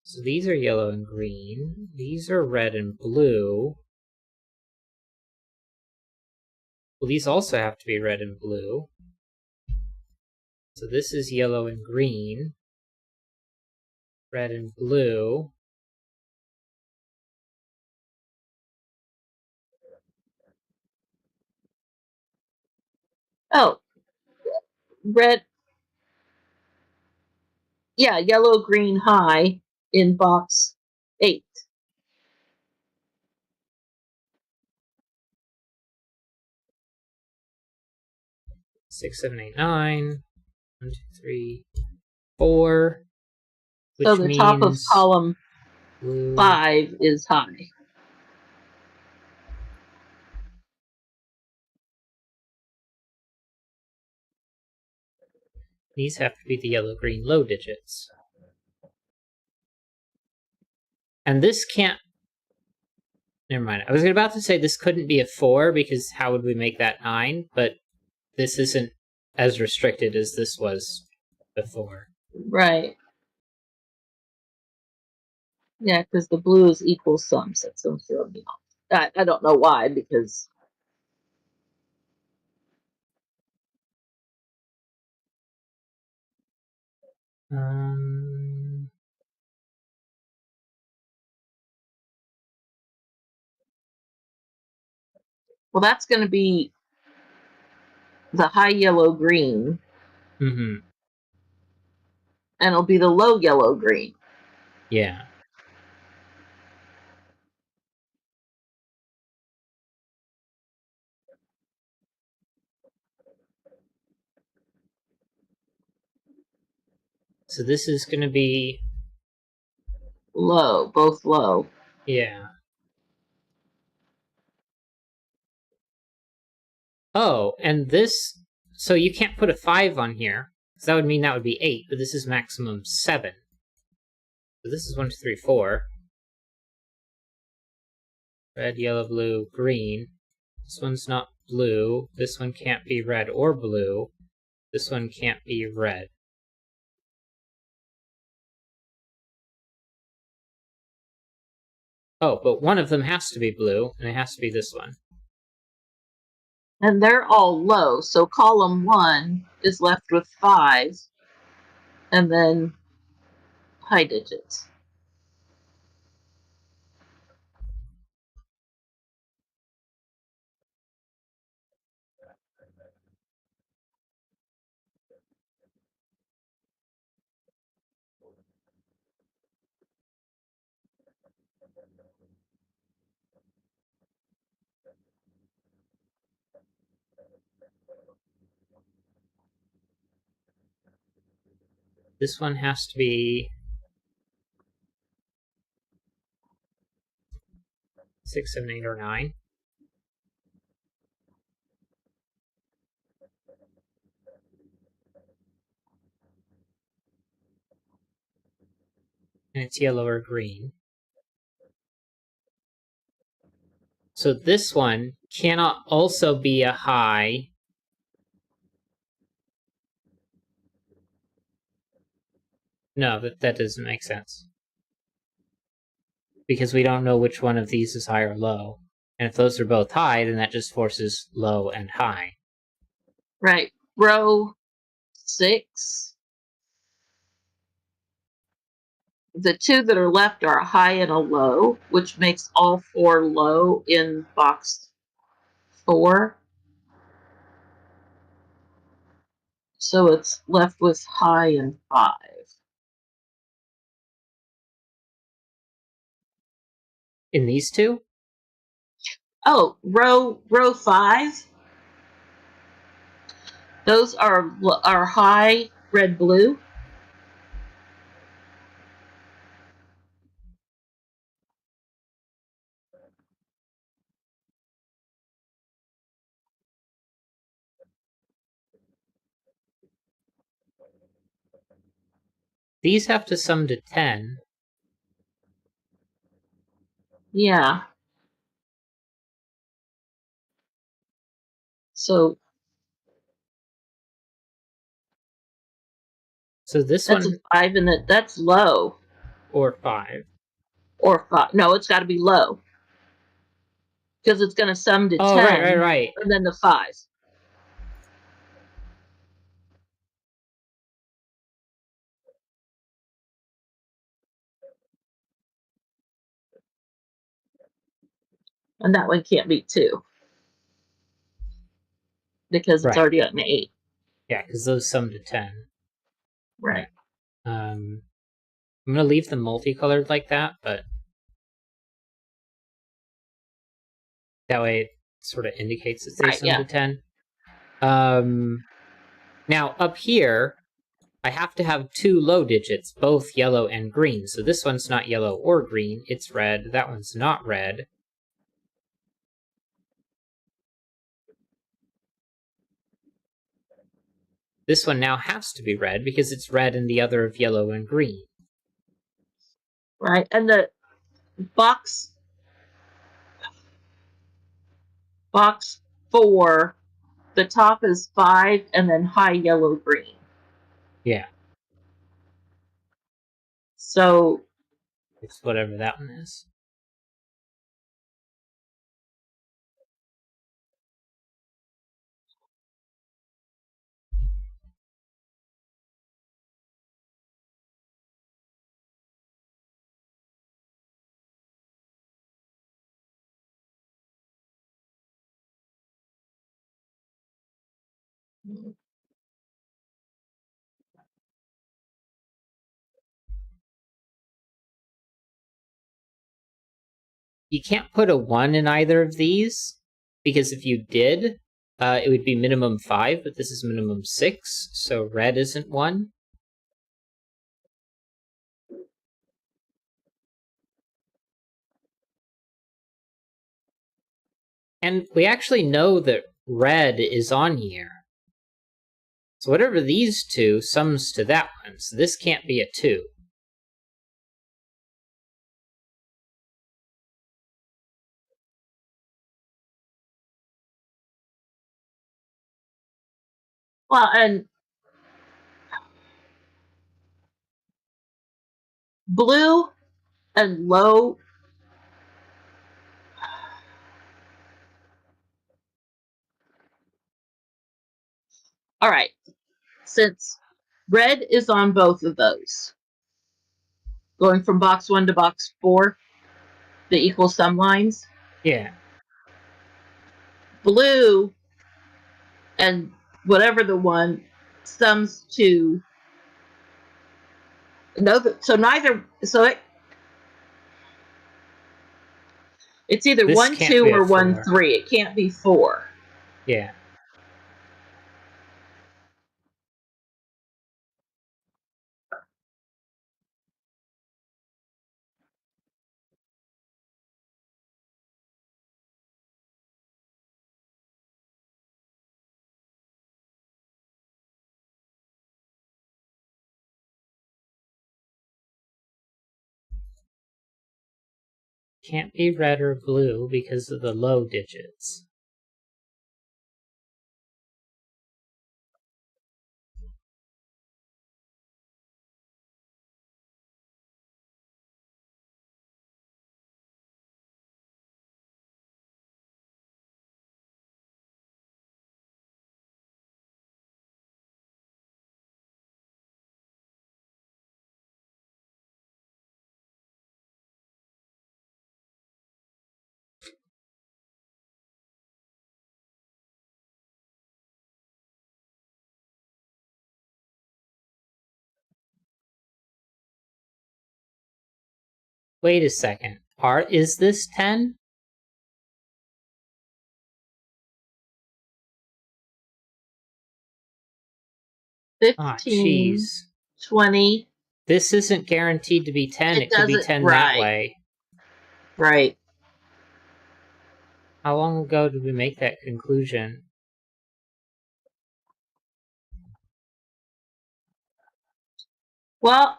So these are yellow and green, these are red and blue. Well, these also have to be red and blue. So this is yellow and green, red and blue. Oh, red. Yeah, yellow, green, high in box 8. Six, 7, 8, 9. 1, 2, 3, 4. So the top of column blue. 5 is high. These have to be the yellow-green low digits. And this can't... Never mind. I was about to say this couldn't be a 4, because how would we make that 9? But this isn't as restricted as this was before. Right. Yeah, because the blue is equal sums. That's some throw me off. I don't know why, because... Well, that's going to be the high yellow green. Mm-hmm. And it'll be the low yellow green. Yeah. So this is going to be... low, both low. Yeah. Oh, and this... So you can't put a 5 on here, because that would mean that would be 8, but this is maximum 7. So this is 1, 2, 3, 4. Red, yellow, blue, green. This one's not blue. This one can't be red or blue. This one can't be red. Oh, but one of them has to be blue, and it has to be this one. And they're all low, so column 1 is left with 5, and then high digits. This one has to be 6, 7, 8, or 9. And it's yellow or green. So this one cannot also be a high. No, that doesn't make sense. Because we don't know which one of these is high or low. And if those are both high, then that just forces low and high. Right. Row 6. The 2 that are left are a high and a low, which makes all 4 low in box 4. So it's left with high and 5. In these two? Oh, row 5. Those are high red blue. These have to sum to 10. Yeah. So this that's one. A 5, and that's low. Or 5. Or 5. No, it's got to be low. Because it's going to sum to 10. Right. And then the 5. And that one can't be 2. Because it's already at an 8. Yeah, because those sum to 10. Right. I'm going to leave them multicolored like that, but that way it sort of indicates that they sum to 10. Now, up here, I have to have 2 low digits, both yellow and green. So this one's not yellow or green, it's red. That one's not red. This one now has to be red because it's red and the other of yellow and green. Right. And the box 4, the top is 5 and then high yellow green. Yeah. So it's whatever that one is. You can't put a 1 in either of these, because if you did, it would be minimum 5, but this is minimum 6, so red isn't 1. And we actually know that red is on here. So whatever these two sums to that one, so this can't be a 2. Well, and blue and low. All right. Since red is on both of those, going from box 1 to box 4, the equal sum lines. Yeah. Blue and whatever the one sums to no. So neither. So it's either This 1, can't 2 be a or 1, 4. 3. It can't be 4. Yeah. Can't be red or blue because of the low digits. Wait a second. Is this 10? 15, Jeez. 20. This isn't guaranteed to be 10. It could be 10 that way. Right. How long ago did we make that conclusion? Well,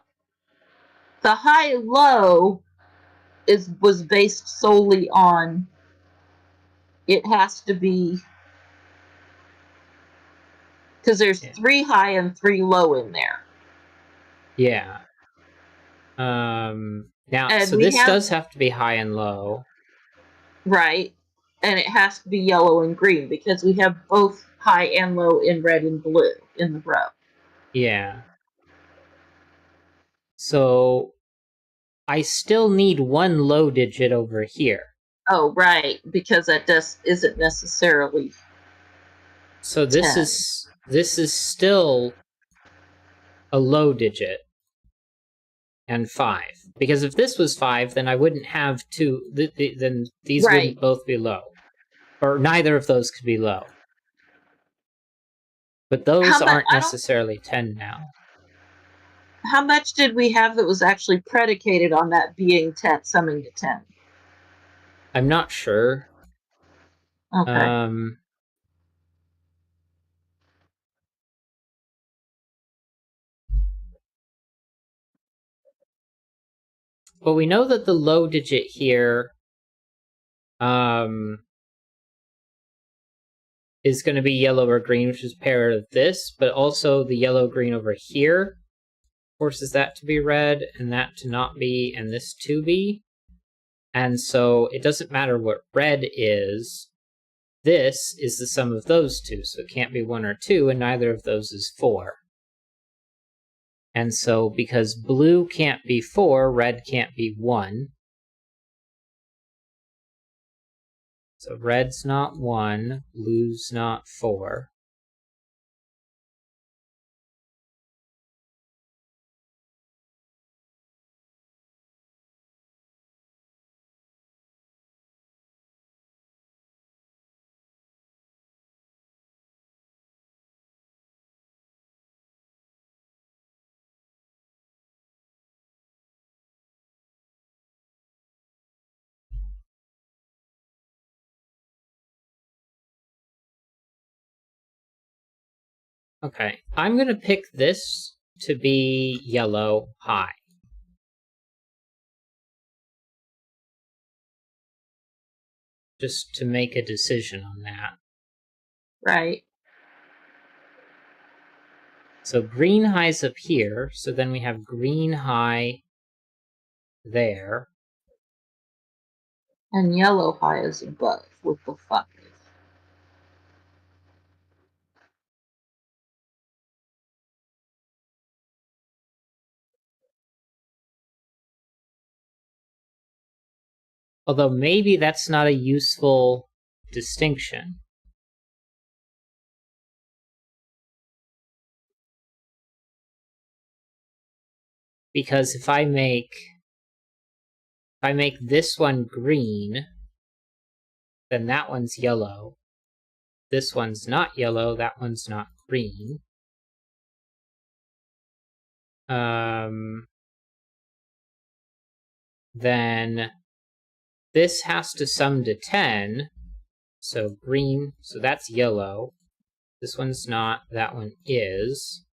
the high-low was based solely on it has to be because there's 3 high and 3 low in there. Yeah. Now, And so this does have to be high and low. Right. And it has to be yellow and green because we have both high and low in red and blue in the row. Yeah. So I still need one low digit over here. Oh, right, because that isn't necessarily. So this 10. is still a low digit and 5. Because if this was 5, then I wouldn't have two. Then these wouldn't both be low, or neither of those could be low. But those aren't necessarily 10 now. How much did we have that was actually predicated on that being 10, summing to 10? I'm not sure. Okay. But we know that the low digit here is going to be yellow or green, which is pair of this, but also the yellow-green over here forces that to be red, and that to not be, and this to be. And so it doesn't matter what red is. This is the sum of those two, so it can't be 1 or 2, and neither of those is 4. And so because blue can't be 4, red can't be 1. So red's not 1, blue's not 4. Okay, I'm going to pick this to be yellow high. Just to make a decision on that. Right. So green high's up here, so then we have green high there. And yellow high is above with the 5. Although maybe that's not a useful distinction. Because if I make this one green, then that one's yellow. This one's not yellow, that one's not green. Then this has to sum to 10, so green, so that's yellow. This one's not, that one is.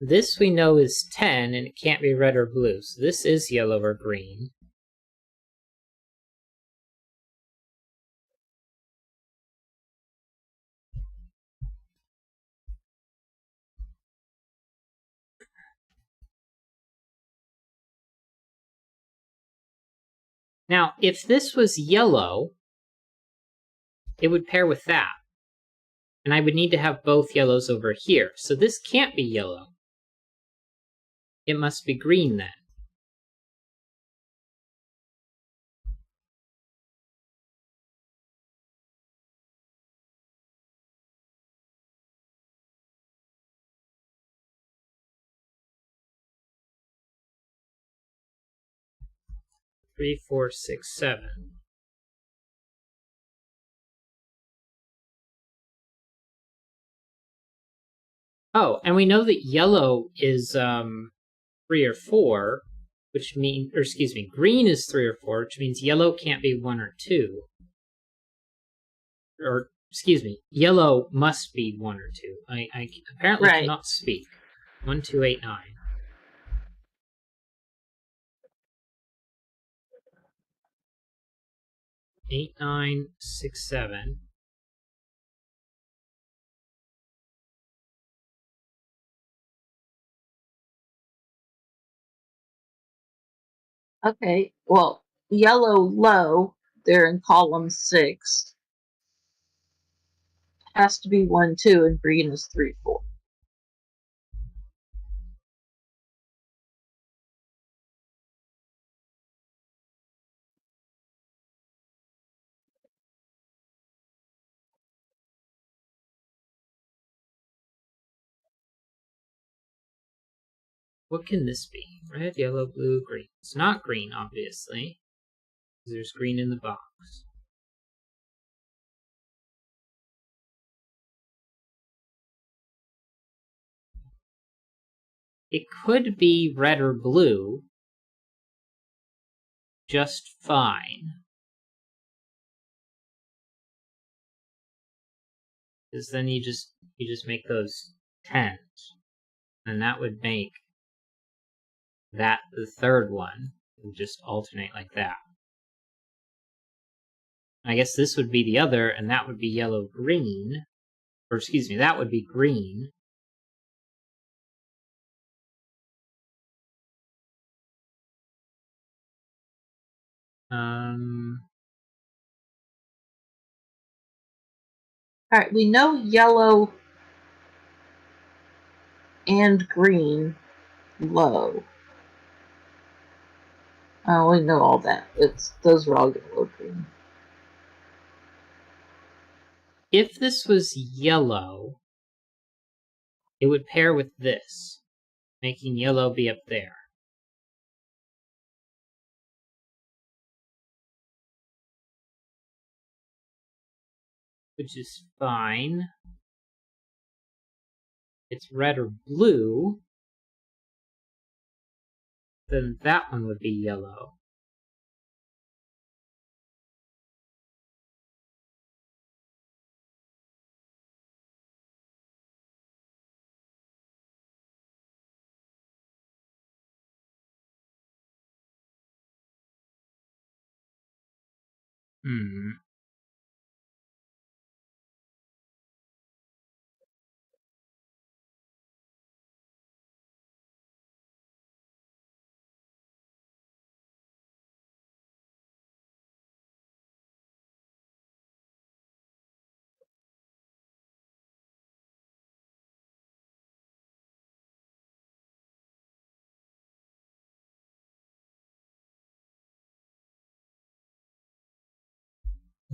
This we know is 10, and it can't be red or blue, so this is yellow or green. Now, if this was yellow, it would pair with that. And I would need to have both yellows over here. So this can't be yellow. It must be green then. Three, four, six, 7. Oh, and we know that yellow is 3 or 4, which means, or excuse me, green is 3 or 4, which means yellow can't be 1 or 2. Or, excuse me, yellow must be 1 or 2. I apparently cannot speak. 1, 2, 8, 9. 8, 9, 6, 7. Okay, well, yellow low, they're in column 6. Has to be 1, 2, and green is 3, 4. What can this be? Red, yellow, blue, green. It's not green, obviously, because there's green in the box. It could be red or blue, just fine. Because then you just make those 10s. And that would make that the third one. And just alternate like that. I guess this would be the other, and that would be yellow-green. Or excuse me, that would be green. Alright, we know yellow and green low. Oh, we know all that. Those are all yellow green. If this was yellow, it would pair with this, making yellow be up there. Which is fine. It's red or blue, then that one would be yellow. Hmm.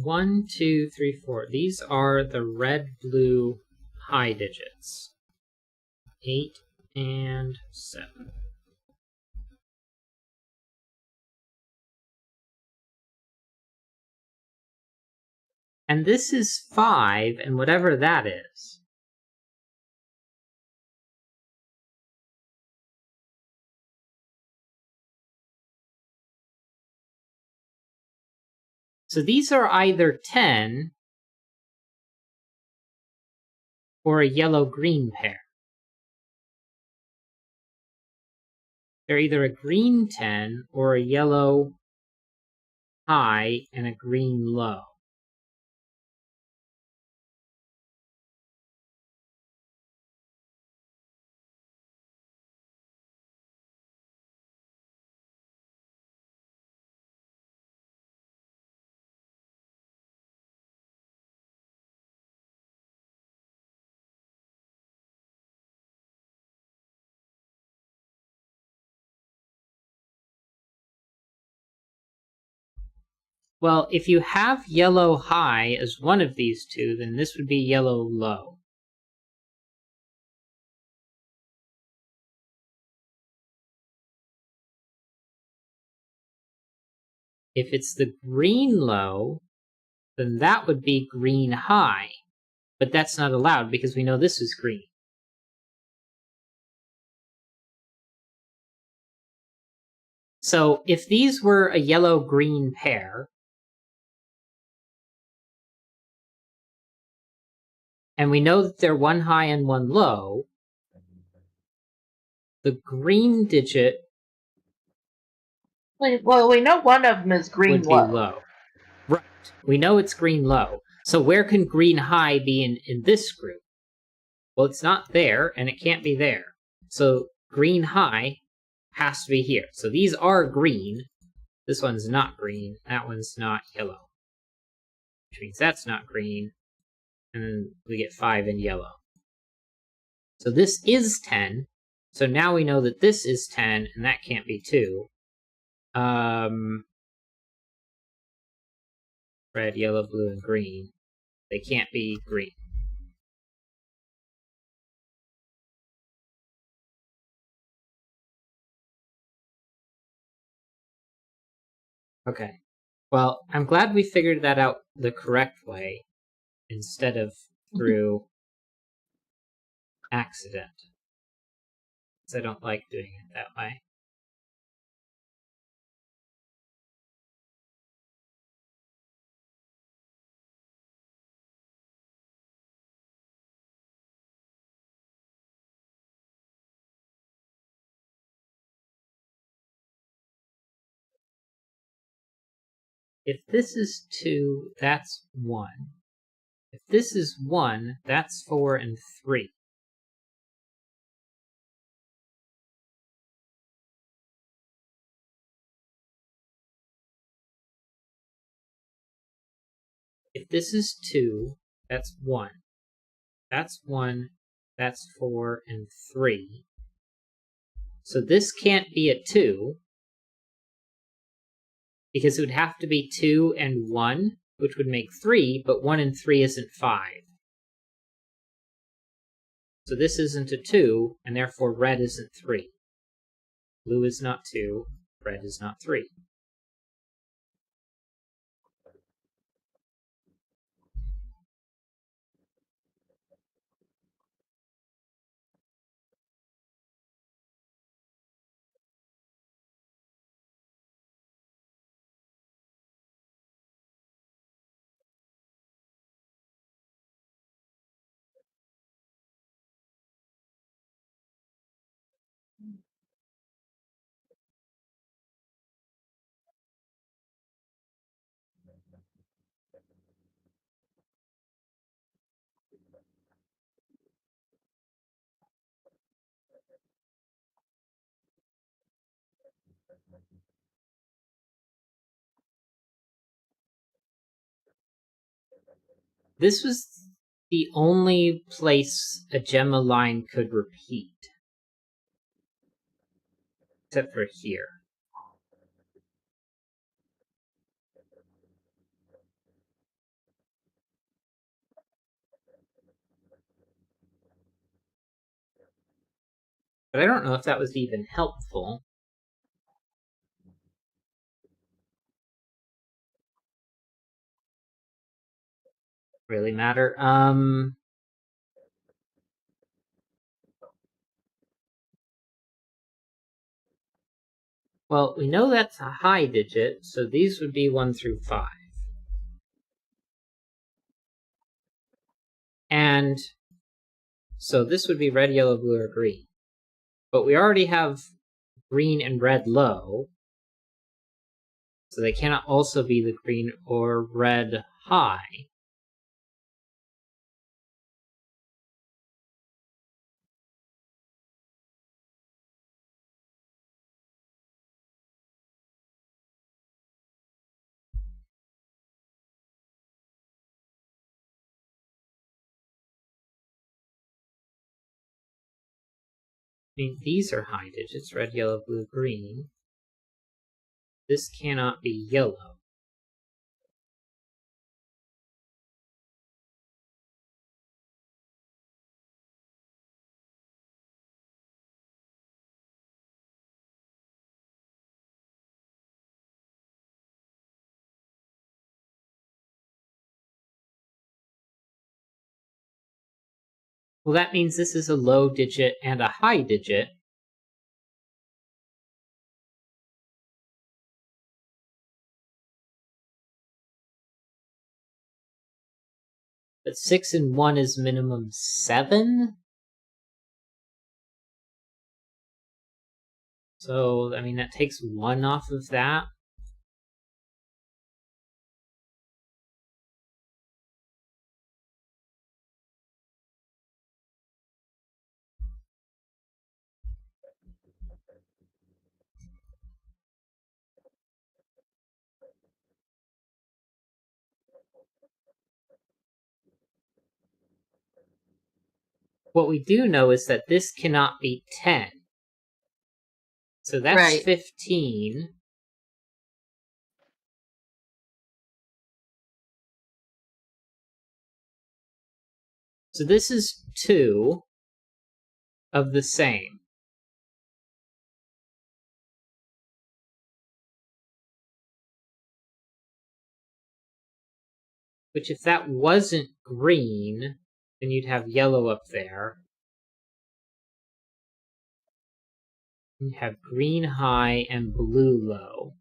One, two, three, four. These are the red-blue high digits. 8 and 7. And this is 5, and whatever that is. So these are either 10 or a yellow-green pair. They're either a green 10 or a yellow high and a green low. Well, if you have yellow high as one of these two, then this would be yellow low. If it's the green low, then that would be green high. But that's not allowed because we know this is green. So if these were a yellow-green pair, and we know that they're one high and one low, the green digit Well, we know one of them is green would be low. Right. We know it's green low. So where can green high be in this group? Well, it's not there, and it can't be there. So green high has to be here. So these are green. This one's not green. That one's not yellow. Which means that's not green. And then we get 5 in yellow. So this is 10. So now we know that this is 10, and that can't be 2. Red, yellow, blue, and green. They can't be green. Okay. Well, I'm glad we figured that out the correct way instead of through accident. Because I don't like doing it that way. If this is 2, that's 1. If this is 1, that's 4 and 3. If this is 2, that's 1. That's 1, that's 4, and 3. So this can't be a 2, because it would have to be 2 and 1, which would make 3, but 1 and 3 isn't 5. So this isn't a 2, and therefore red isn't 3. Blue is not 2, red is not 3. This was the only place a Gemma line could repeat. Except for here. But I don't know if that was even helpful. Really matter. Well, we know that's a high digit, so these would be 1 through 5. And so this would be red, yellow, blue, or green. But we already have green and red low, so they cannot also be the green or red high. I mean, these are high digits, red, yellow, blue, green. This cannot be yellow. Well, that means this is a low digit and a high digit. But 6 and 1 is minimum 7? So, I mean, that takes 1 off of that. What we do know is that this cannot be 10. So that's Right. 15. So this is 2 of the same. Which, if that wasn't green, then you'd have yellow up there. You have green high and blue low.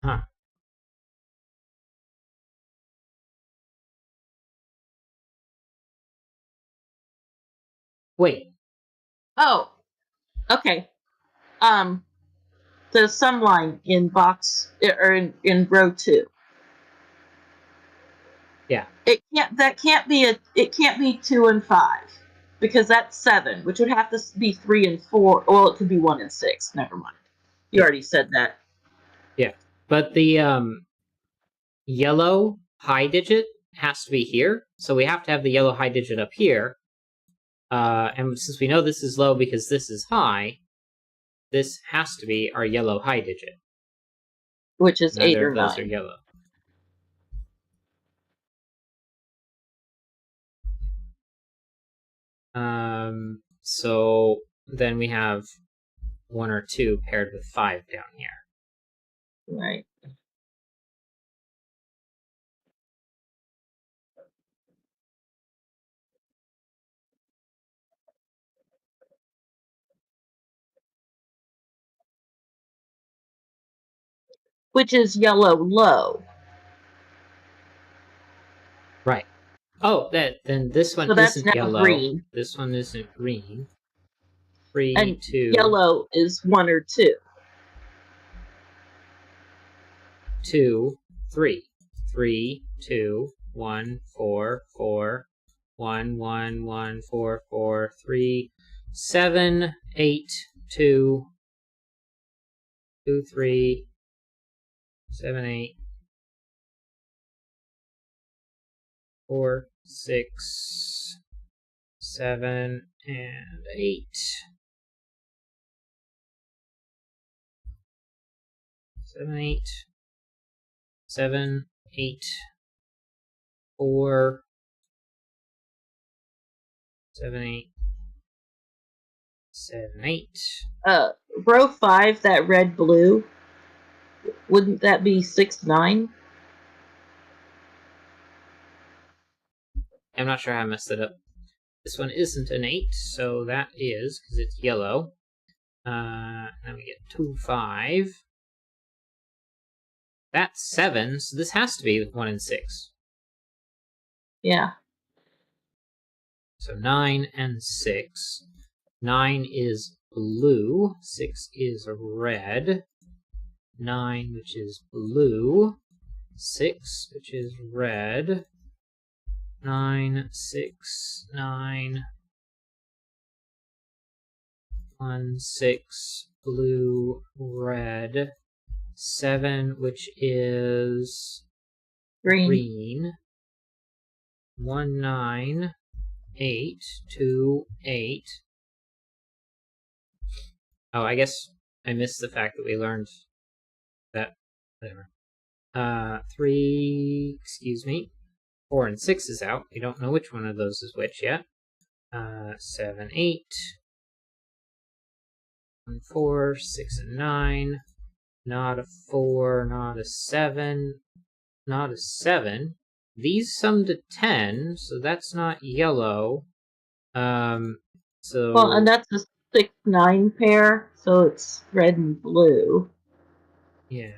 Huh. Wait. Oh, okay. The sum line in box or in row 2. Yeah. It can't be 2 and 5 because that's 7, which would have to be 3 and 4. Well, it could be 1 and 6. Never mind. You already said that. Yeah. But the yellow high digit has to be here. So we have to have the yellow high digit up here. And since we know this is low because this is high, this has to be our yellow high digit. Which is Neither 8 or of those 9. are yellow. So then we have 1 or 2 paired with 5 down here. Right. Which is yellow low. Right. Oh, then this one So that's isn't now yellow. green. This one isn't green. 3, And 2. yellow is 1 or 2. 2, 3. 3, 2, 1, 4, 4, 1, 1, 1, 4, 4, 3, 7, 8, 2, 2, 3, 7, 8, 4, 6, 7, and 8. 7, 8, 7, 8, 4, 7, 8, 7, 8. Row 5, that red blue, wouldn't that be 6, 9? I'm not sure how I messed it up. This one isn't an 8, so that is, because it's yellow. Then we get 2, 5. That's 7, so this has to be 1 and 6. Yeah. So 9 and 6. 9 is blue, 6 is red. 9, which is blue. 6, which is red. 9, 6, 9. 1, 6, blue, red. 7, which is green. 1, 9, 8, 2, 8. Oh, I guess I missed the fact that we learned that. Whatever. 3, excuse me. 4 and 6 is out. We don't know which one of those is which yet. 7, 8. 1, 4, 6, and 9. Not a 4, not a 7, not a 7. These sum to 10, so that's not yellow. So Well, and that's a 6, 9 pair, so it's red and blue. yeah.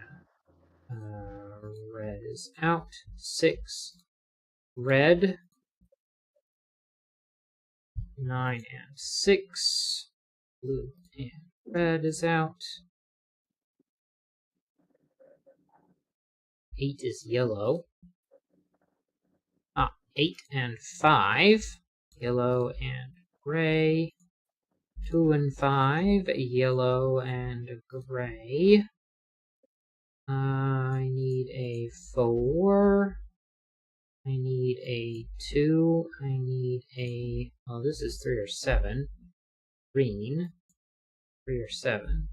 Red is out. 6. Red. 9 and 6. Blue and red is out. 8 is yellow. 8 and 5. Yellow and gray. 2 and 5. Yellow and gray. I need a 4. I need a 2. I need a... Oh, this is 3 or 7. Green. 3 or 7.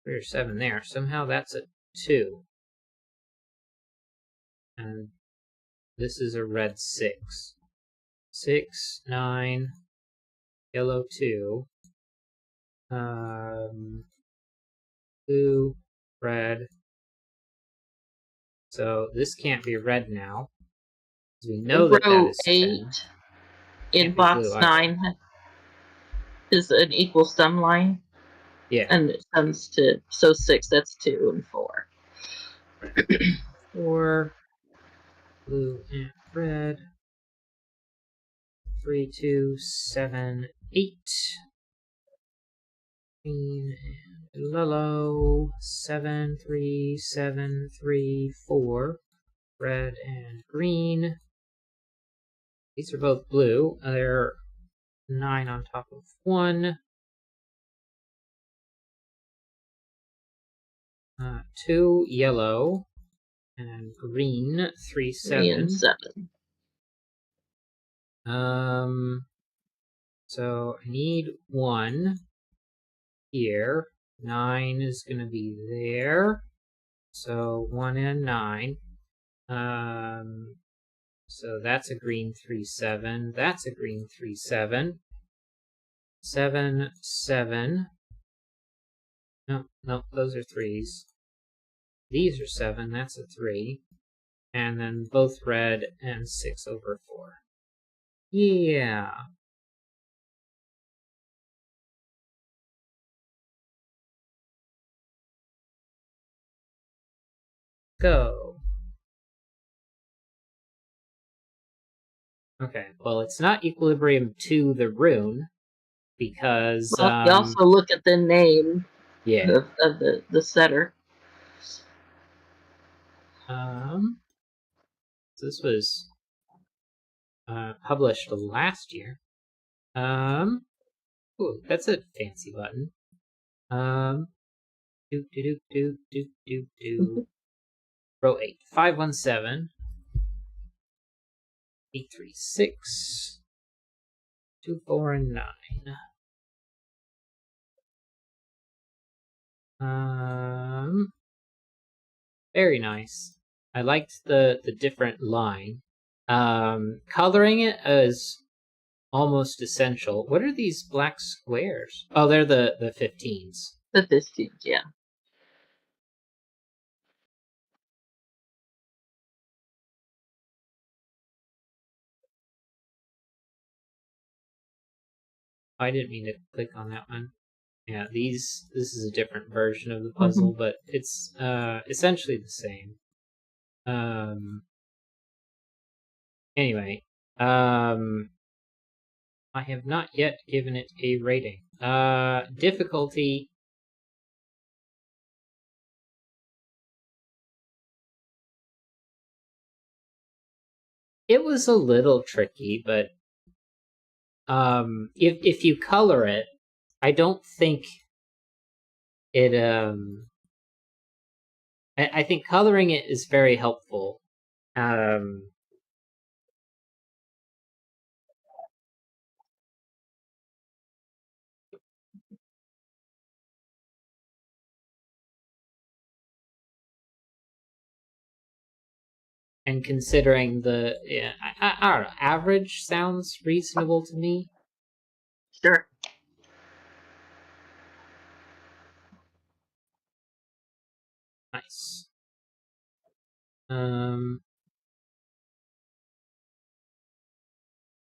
3 or 7 there. Somehow that's a 2. And this is a red 6. 6, 9, yellow 2. Blue, red. So this can't be red now. We know that Row is 8 10. in box 9 is an equal sum line. Yeah. And it comes to, so 6, that's 2 and 4. 4, blue and red. 3, 2, 7, 8. Green and yellow. 7, 3, 7, 3, 4. Red and green. These are both blue. They're 9 on top of 1. 2 yellow. And green 3, 7. 3 and 7. So I need 1 here. 9 is going to be there. So 1 and 9. So that's a green 3, 7. That's a green 3, 7. 7, 7. No, those are 3s. These are 7. That's a 3. And then both red and 6 over 4. Yeah. Go. Okay, well, it's not equilibrium to the rune, because... Well, you also look at the name of the setter. So this was published last year. Ooh, that's a fancy button. Row 8. 517. 836. 2, 4, and 9. Very nice. I liked the different line. Coloring it is almost essential. What are these black squares? Oh, they're the 15s. The 15s, yeah. I didn't mean to click on that one. Yeah, this is a different version of the puzzle, but it's essentially the same. Anyway, I have not yet given it a rating. Difficulty. It was a little tricky, but if you color it, I don't think it I think coloring it is very helpful. And considering the, I don't know, average sounds reasonable to me. Sure. Nice.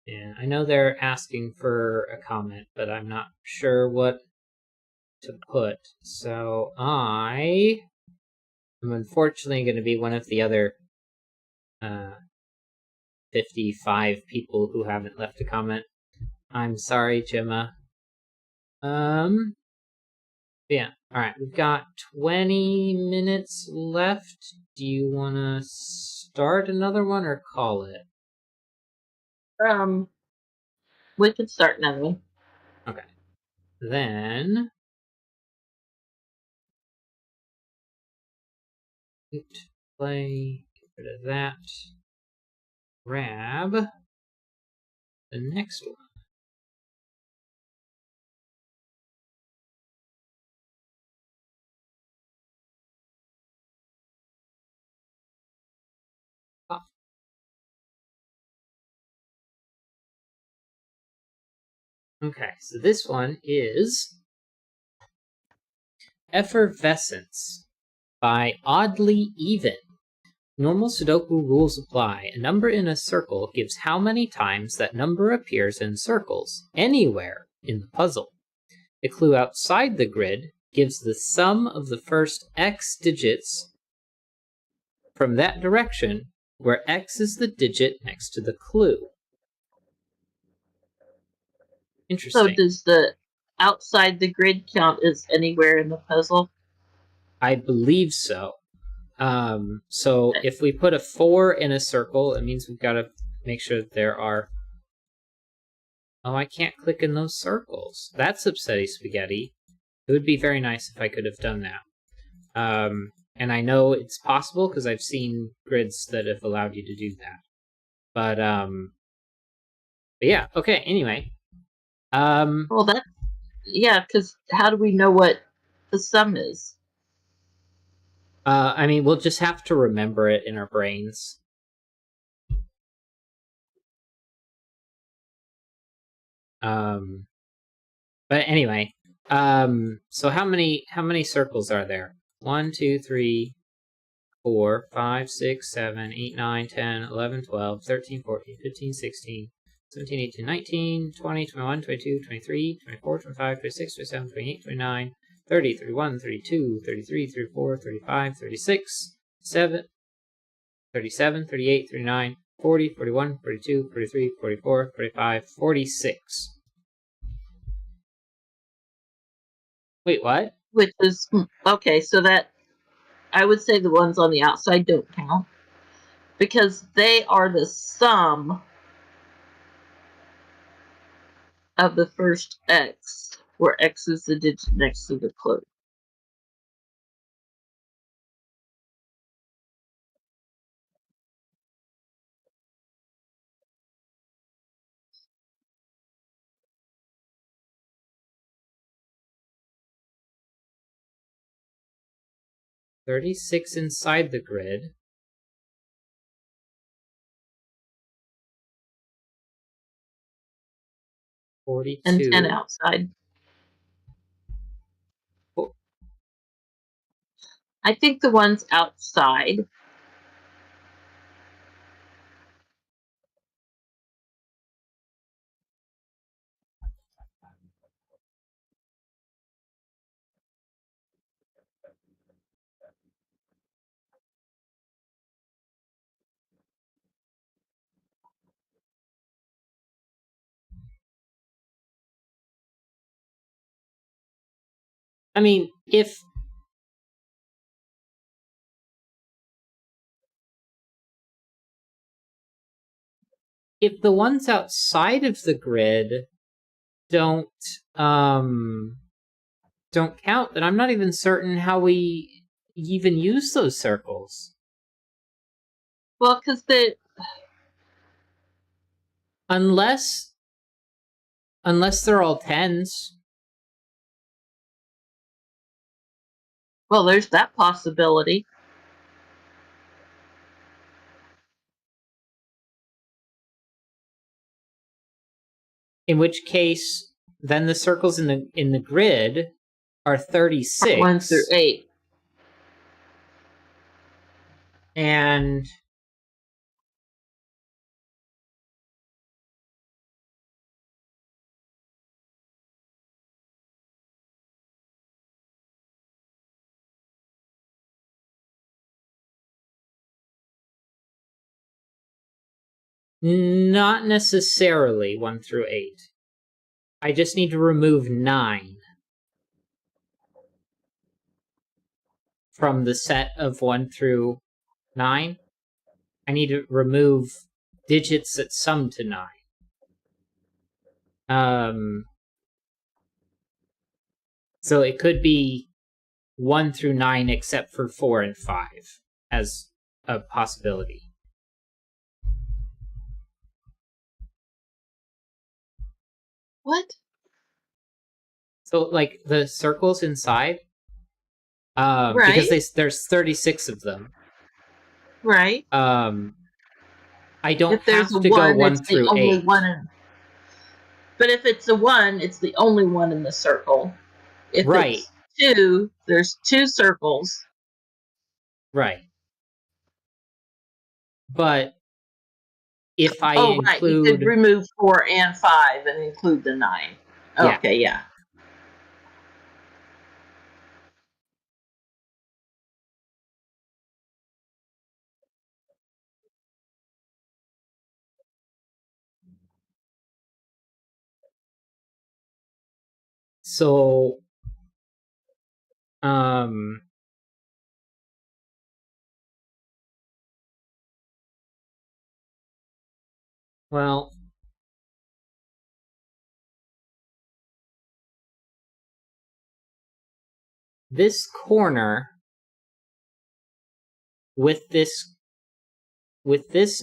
Yeah, I know they're asking for a comment, but I'm not sure what to put. So I am unfortunately going to be one of the other 55 people who haven't left a comment. I'm sorry, Gemma. Yeah, alright, we've got 20 minutes left. Do you want to start another one or call it? We could start another one. Okay. Then... play, get rid of that. Grab the next one. Okay, so this one is Effervescence by Oddly Even. Normal Sudoku rules apply. A number in a circle gives how many times that number appears in circles, anywhere in the puzzle. A clue outside the grid gives the sum of the first X digits from that direction, where X is the digit next to the clue. Interesting. So does the outside the grid count as anywhere in the puzzle? I believe so. So if we put a 4 in a circle, it means we've got to make sure that there are... Oh, I can't click in those circles. That's upsetting spaghetti. It would be very nice if I could have done that. And I know it's possible because I've seen grids that have allowed you to do that. But yeah, okay, anyway. Well, because how do we know what the sum is? I mean, we'll just have to remember it in our brains. But anyway, so how many circles are there? 1, 2, 3, 4, 5, 6, 7, 8, 9, 10, 11, 12, 13, 14, 15, 16, 17, 18, 19, 20, 21, 22, 23, 24, 25, 26, 27, 28, 29, 30, 31, 32, 33, 34, 35, 36, 37, 38, 39, 40, 41, 42, 43, 44, 45, 46. Wait, what? Which is okay, so that I would say the ones on the outside don't count because they are the sum of the first x, where x is the digit next to the clue. $36 inside the grid. And 10 42. outside. Oh, I think the ones outside. I mean, if the ones outside of the grid don't count, then I'm not even certain how we even use those circles. Well, because Unless they're all tens. well, there's that possibility. In which case, then the circles in the grid are 36. 1 through 8. And not necessarily 1 through 8. I just need to remove 9 from the set of 1 through 9. I need to remove digits that sum to 9. So it could be 1 through 9 except for 4 and 5 as a possibility. What? So, like, the circles inside, Right. because there's 36 of them. Right. I don't if there's have to one, go 1 it's through the only 8. one but if it's a 1, it's the only one in the circle. If Right. it's 2, there's 2 circles. Right. But if I right. You could remove 4 and 5 and include the 9. Yeah. Okay, yeah. So, well, this corner with this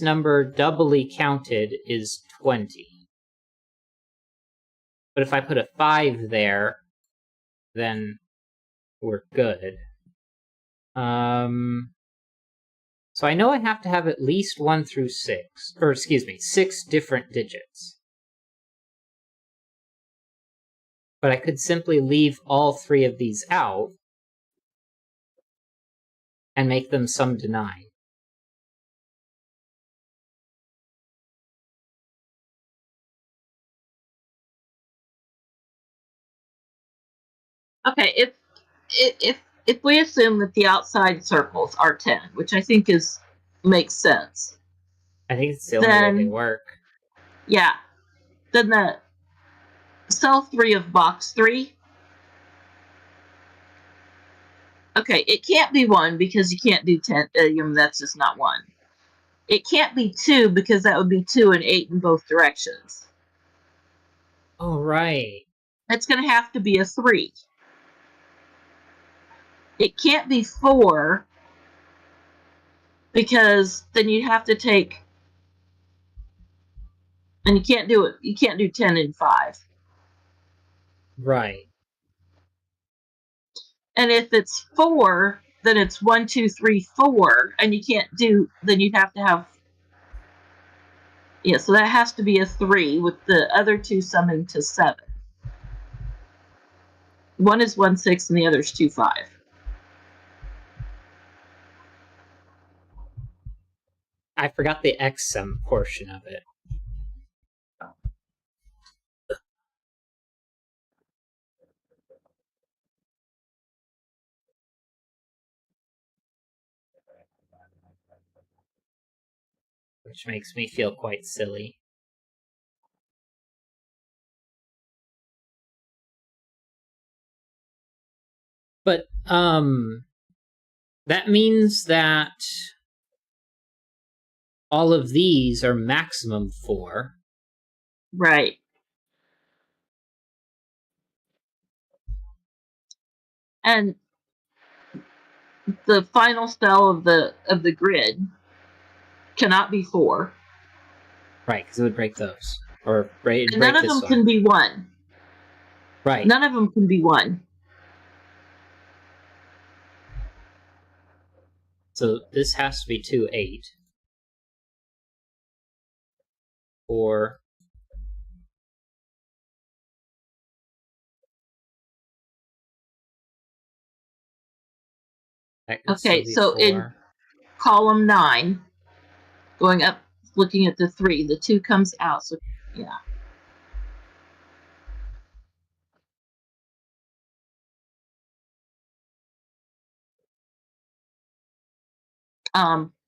number doubly counted is 20. But if I put a 5 there, then we're good. So I know I have to have at least 1 through 6, or excuse me, 6 different digits. But I could simply leave all 3 of these out and make them sum to 9. Okay, if we assume that the outside circles are 10, which I think makes sense. I think it's the only way they work. Yeah. Then the cell 3 of box 3. Okay, it can't be 1 because you can't do 10. That's just not 1. It can't be 2 because that would be 2 and 8 in both directions. Oh, right. It's going to have to be a 3. It can't be 4 because then you have to take, and you can't do it. You can't do 10 and 5. Right. And if it's 4, then it's 1, 2, 3, 4, and you can't do. Then you'd have to have. Yeah, so that has to be a 3 with the other 2 summing to 7. One is 1, 6, and the other is 2, 5. I forgot the X sum portion of it. Which makes me feel quite silly. But, that means that all of these are maximum 4. Right. And the final cell of the grid cannot be 4. Right, because it would break those. Or break None of them can be 1. Right. None of them can be 1. So this has to be 2, 8. Or Okay, so 4. In column 9, going up, looking at the 3, the 2 comes out. So yeah.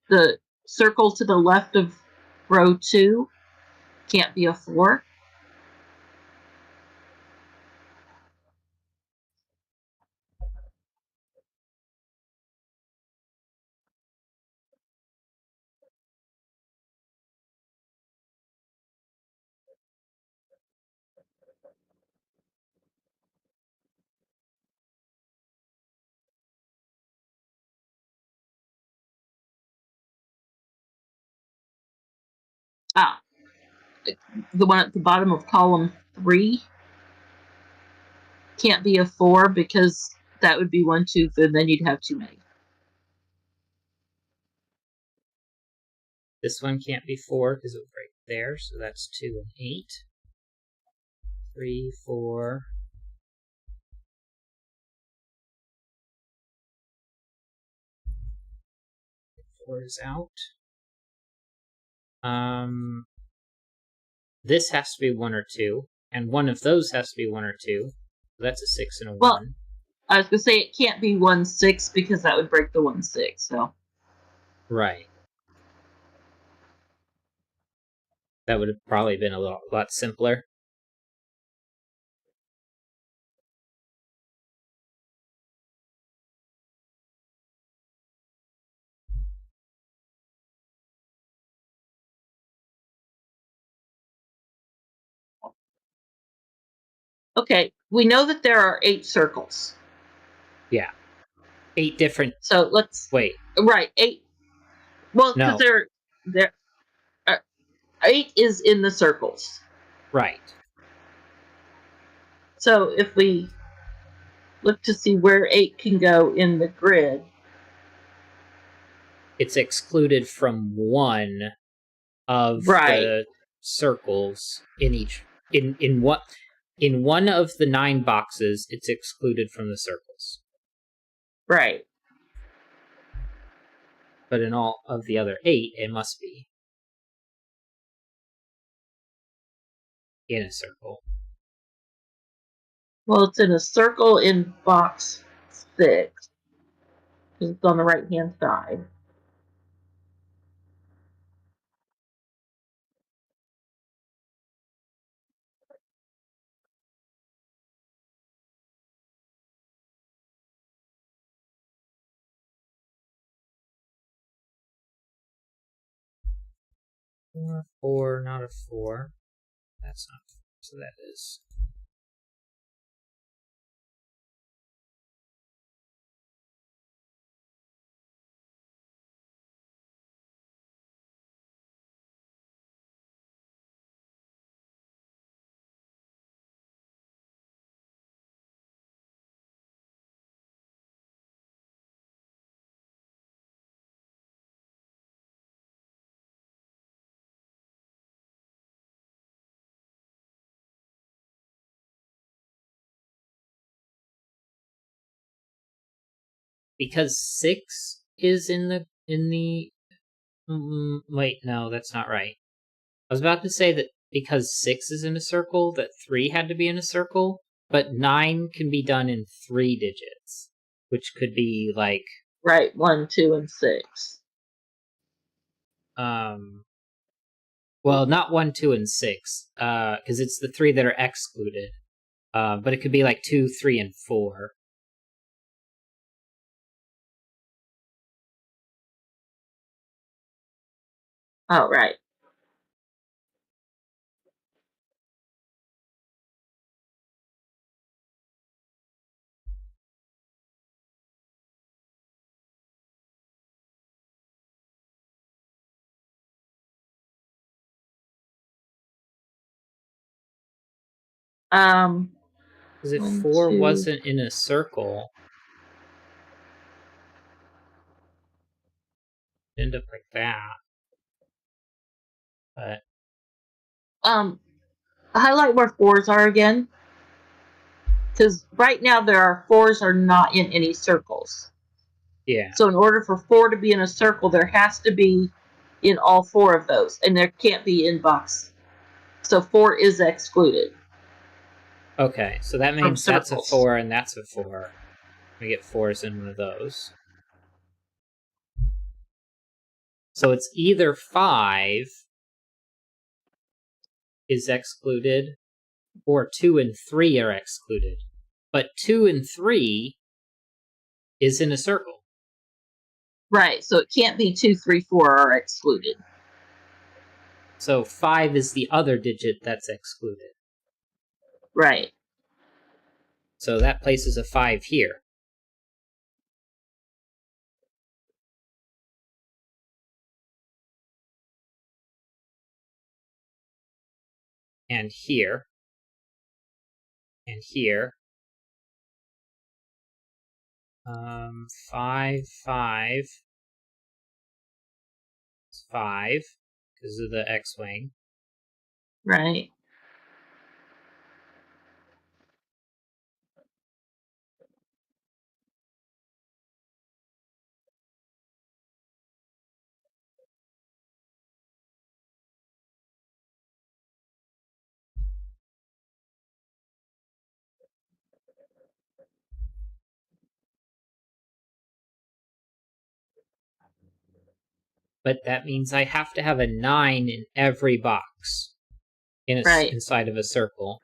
The circle to the left of row 2 can't be a 4. The one at the bottom of column 3 can't be a 4 because that would be 1, 2, and then you'd have too many. This one can't be 4 because it would break there, so that's 2 and 8. 3, 4. 4 is out. This has to be 1 or 2, and one of those has to be 1 or 2. So that's a 6 and a 1. I was gonna say it can't be 1, 6 because that would break the 1, 6. So right. That would have probably been a lot simpler. okay, we know that there are 8 circles. Yeah. 8 different. So let's wait. Right, 8. Well, because No. they're 8 is in the circles. Right. So if we look to see where 8 can go in the grid, It's excluded from one of right, the circles in each in one of the 9 boxes. It's excluded from the circles, right. but in all of the other 8, it must be in a circle. Well, it's in a circle in box 6 because it's on the right hand side. Four, not a 4. That's not 4, so that is. Because 6 is in the wait, no, that's not right. I was about to say that because 6 is in a circle, that 3 had to be in a circle, but 9 can be done in 3 digits, which could be like Right, 1, 2, and 6. well, not 1, 2, and 6, because it's the 3 that are excluded. But it could be like 2, 3, and 4. Oh, right. Because if 1, 4 2. wasn't in a circle, it'd end up like that. But Highlight where 4s are again. Because right now there are 4s are not in any circles. yeah. So in order for 4 to be in a circle, there has to be in all 4 of those, and there can't be in box. So 4 is excluded. Okay, so that From means that's a circles. 4 and that's a 4. We get 4s in one of those. So it's either 5 is excluded or 2 and 3 are excluded. But 2 and 3 is in a circle. Right, so it can't be 2, 3, 4 are excluded. So 5 is the other digit that's excluded. Right. So that places a 5 here. And here. And here. 5, 5. It's 5 because of the X-wing. Right. But that means I have to have a 9 in every box Right. inside of a circle.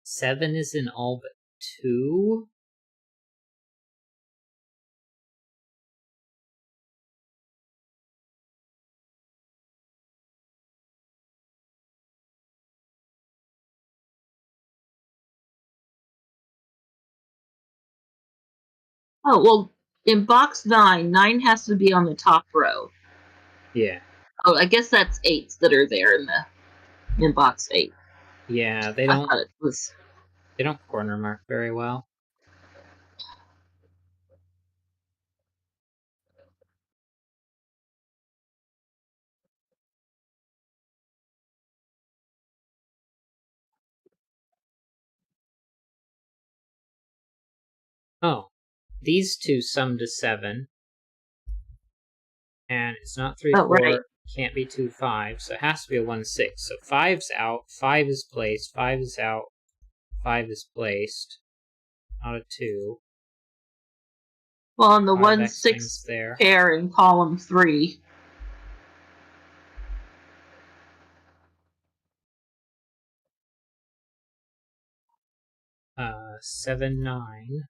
Seven is in all but 2. Oh, well, in box 9, 9 has to be on the top row. Yeah. Oh, I guess that's 8s that are there in box 8. Yeah, I thought it was. They don't corner mark very well. Oh, these two sum to 7. And it's not 3, 4. Right. Can't be 2, 5. So it has to be a 1, 6. So 5's out. 5 is placed. 5 is out. 5 is placed. Not a 2. Well, on the 5 1, X 6 there. pair in column 3. 7, 9.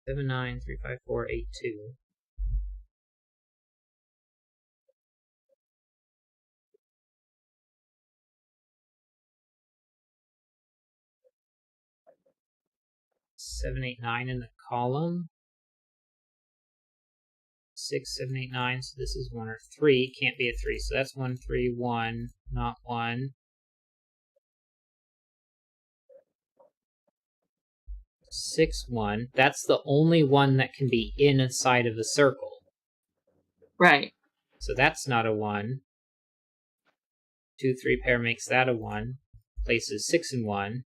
7, 9, 3, 5, 4, 8, 2. Seven, 8, 9 in the column. 6, 7, 8, 9. So this is 1 or 3. Can't be a 3. So that's 1, 3, 1. Not 1. 6, 1. That's the only one that can be inside of a circle. Right. So that's not a 1. 2, 3 pair makes that a 1. Places 6 and 1.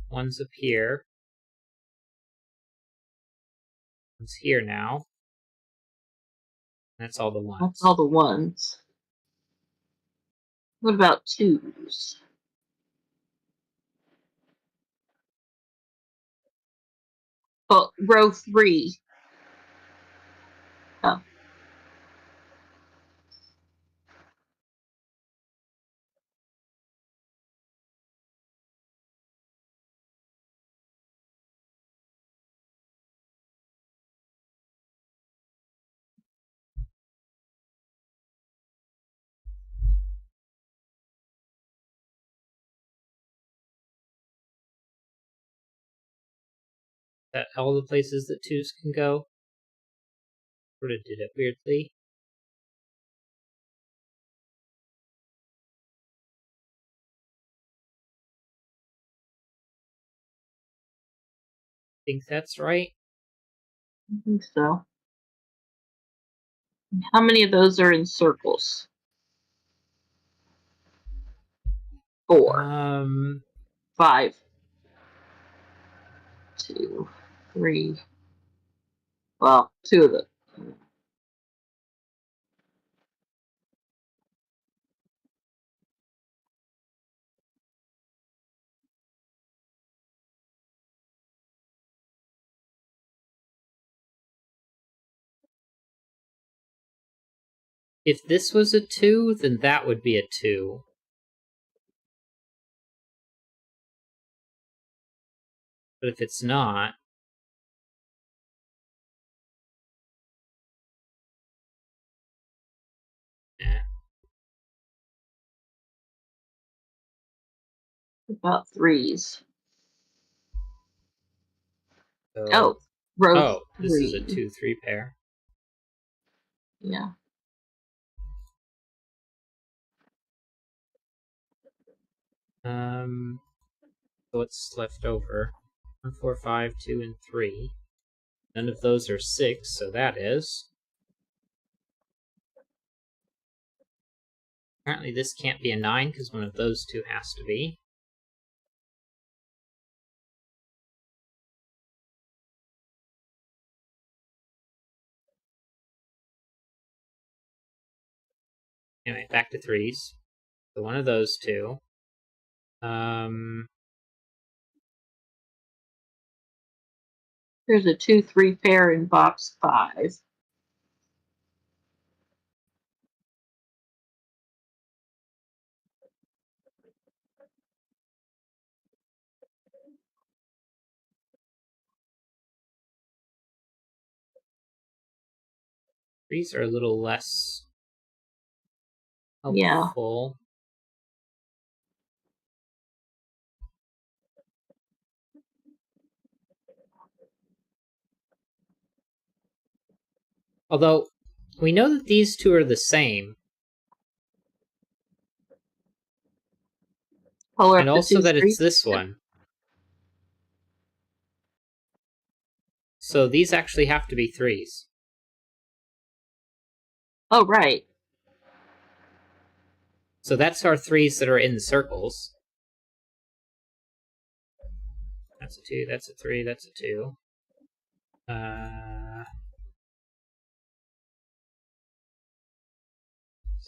One's up here. One's here now. That's all the ones. That's all the ones. What about 2s? Well, row 3. Oh. That all the places that 2s can go. Sort of did it weirdly. Think that's right. I think so. How many of those are in circles? 4. 5. 2, 3. Well, 2 of them. If this was a 2, then that would be a 2. But if it's not, eh. About 3s. So, Oh, row 3. This is a 2, 3 pair. Yeah. What's left over? 1, 4, 5, 2, and 3. None of those are 6, so that is. Apparently this can't be a 9 because one of those two has to be. Anyway, back to 3s. So one of those two. There's a 2, 3 pair in box 5. Threes are a little less Yeah. helpful. Although, we know that these two are the same. Color And up the also two that it's streets. this one. So these actually have to be threes. Oh, right. So that's our threes that are in the circles. That's a 2, that's a 3, that's a 2. So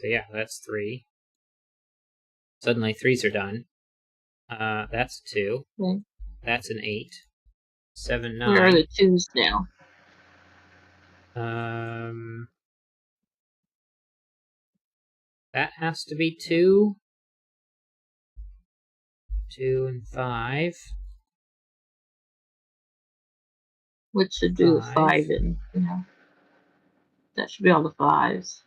yeah, that's 3. Suddenly 3s are done. That's a 2. Okay. That's an 8. 7, 9. Where are the twos now? That has to be 2. 2 and 5. Which should do 5. 5 and, yeah. That should be all the 5s.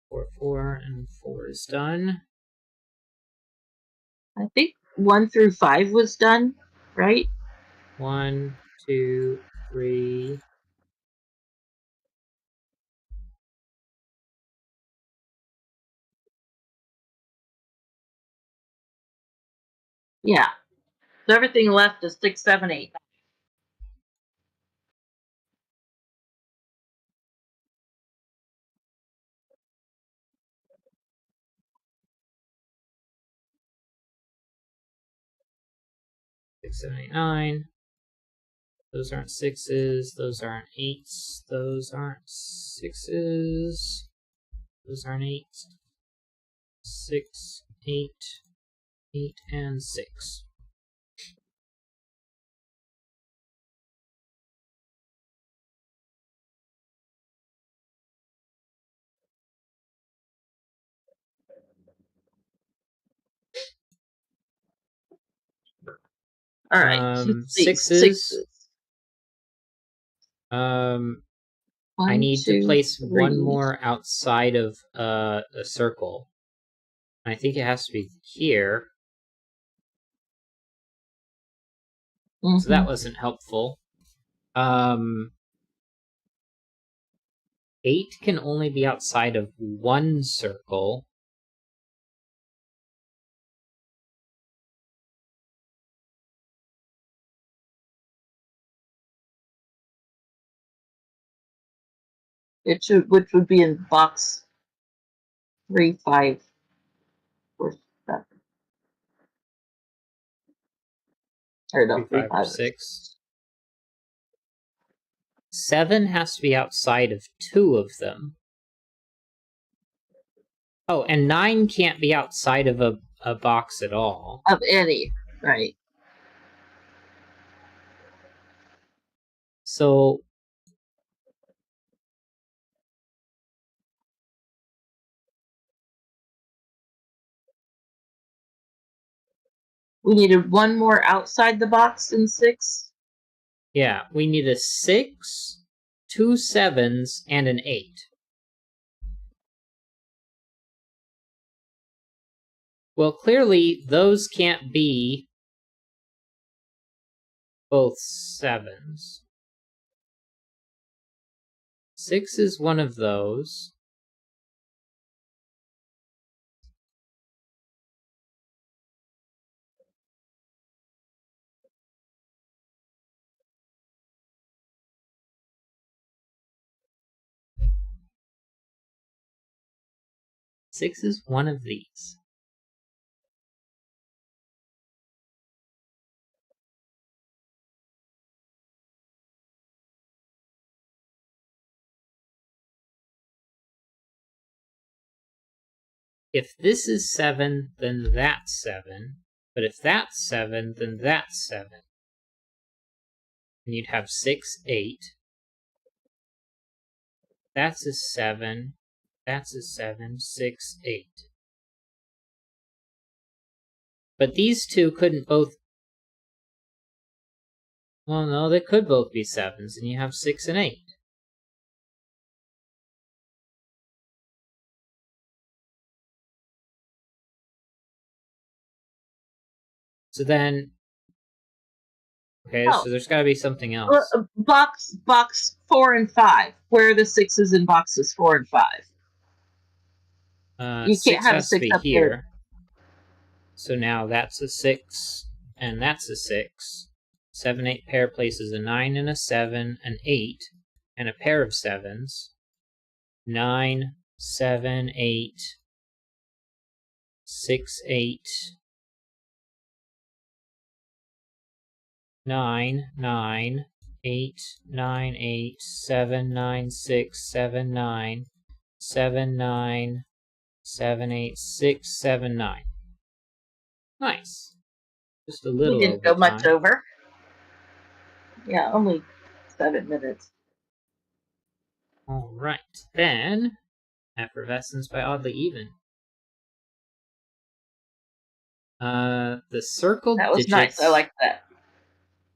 4, 4, and 4 is done. I think 1 through 5 was done, right? 1, 2, 3. Yeah. So everything left is 6, 7, 8. Six, 7, 8, 9. Those aren't 6s. Those aren't 8s. Those aren't 6s. Those aren't 8s. 6, 8, 8, and 6. All right. Let's see. 6s. 6s. I 1, need 2, to place 3. one more outside of a circle. I think it has to be here. Mm-hmm. So that wasn't helpful. 8 can only be outside of one circle. It should, which would be in box 3, 5, or 7. Or no, 3, 3, 5, or 5, or 6. 7 has to be outside of 2 of them. Oh, and 9 can't be outside of a box at all. of any, right? So We needed one more outside the box in 6. yeah, we need a 6, 2 7s, and an 8. Well, clearly those can't be both 7s. 6 is one of those. Six is one of these. If this is 7, then that's 7. But if that's 7, then that's 7. And you'd have 6, 8. That's a 7. That's a 7, 6, 8. But these two couldn't both... Well, no, they could both be 7s, and you have 6 and 8. So then... Okay, so there's got to be something else. Box 4 and 5. Where are the 6s in boxes 4 and 5? You can't have a 6 up here. there. So now that's a 6, and that's a 6. 7, 8 pair places a 9 and a 7, an 8, and a pair of 7s. 9, 7, 8, 6, 8, 9, 9, 8, 9, 8, 7, 9, 6, 7, 9, 7, 9, 7, 8, 6, 7, 9. Nice. Just a little We didn't over go much time. over. Yeah, only 7 minutes. All right, then effervescence by oddly even. The circle That was digits nice. I like that.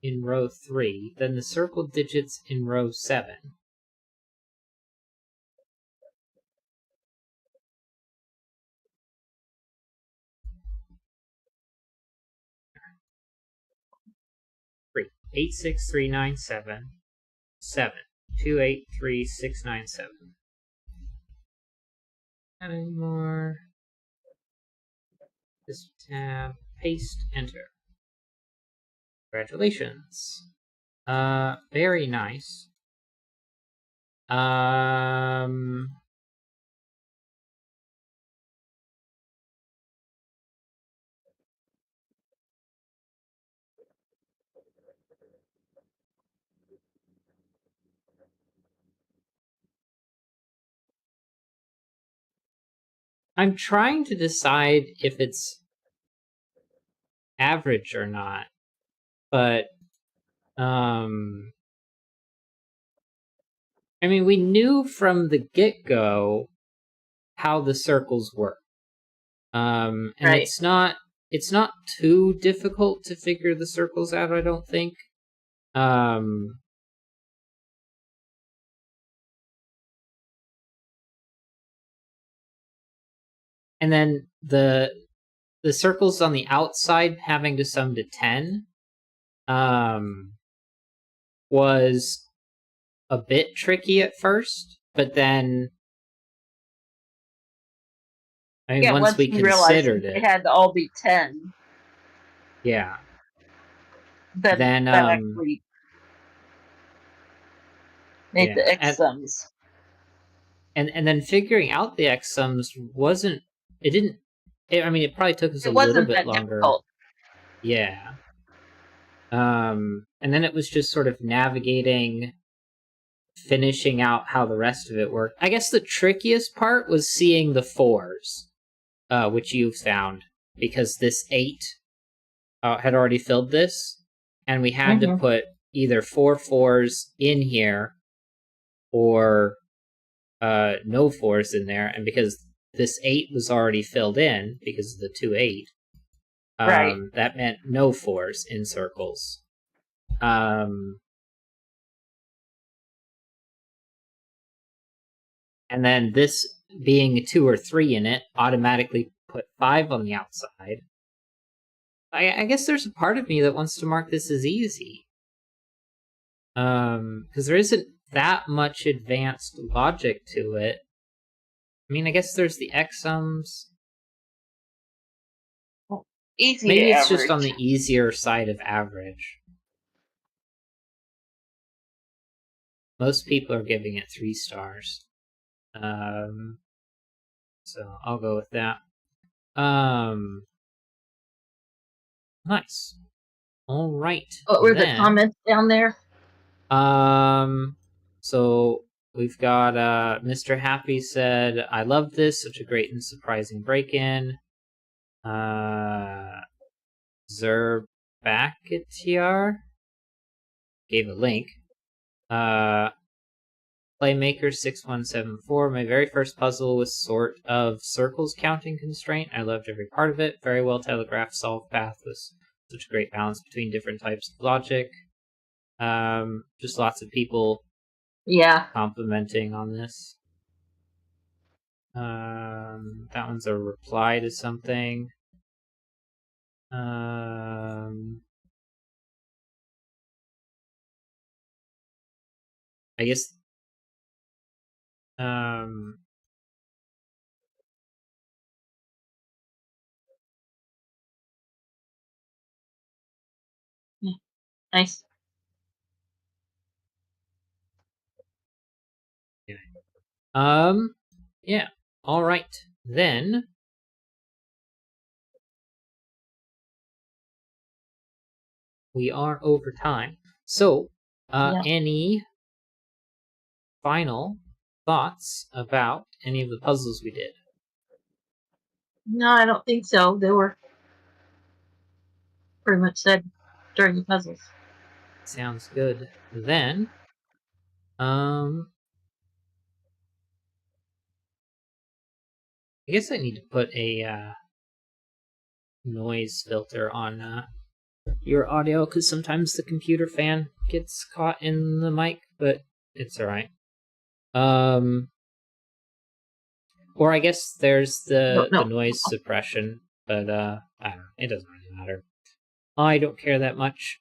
in row 3, then the circle digits in row 7. Three. 8, 6, 3, 9, 7. 7. 2, 8, 3, 6, 9, 7. Not anymore. This tab, paste, enter. Congratulations. Very nice. I'm trying to decide if it's average or not, but I mean, we knew from the get-go how the circles work, and Right. it's not too difficult to figure the circles out, I don't think. And then the circles on the outside having to sum to 10 was a bit tricky at first, but then I mean, once we considered it, they had to all be 10. Yeah. Then that actually made the X sums. And then figuring out the X sums wasn't. It didn't. I mean, it probably took us a little bit longer. Difficult. Yeah. And then it was just sort of navigating, finishing out how the rest of it worked. I guess the trickiest part was seeing the 4s, which you found, because this 8 had already filled this, and we had to put either 4 4s in here or no 4s in there, and because this 8 was already filled in because of the 2 8, right. That meant no 4s in circles. And then this being a 2 or 3 in it automatically put 5 on the outside. I guess there's a part of me that wants to mark this as easy. Because there isn't that much advanced logic to it. I mean, I guess there's the X sums. Easy. Maybe it's just on the easier side of average. Most people are giving it 3 stars. So I'll go with that. Nice. All right. What were the comments down there? So we've got Mr. Happy said, "I love this, such a great and surprising break-in." Zerbakatiar gave a link. Playmaker 6174. My very first puzzle was sort of circles counting constraint. I loved every part of it. Very well telegraphed solve path was such a great balance between different types of logic. Just lots of people complimenting on this. That one's a reply to something. I guess Nice. Yeah. All right. Then we are over time. So, any final thoughts about any of the puzzles we did? No, I don't think so. They were pretty much said during the puzzles. Sounds good. Then, I guess I need to put a noise filter on your audio because sometimes the computer fan gets caught in the mic, but it's all right. Or I guess there's the noise suppression, but I don't know. It doesn't really matter. I don't care that much.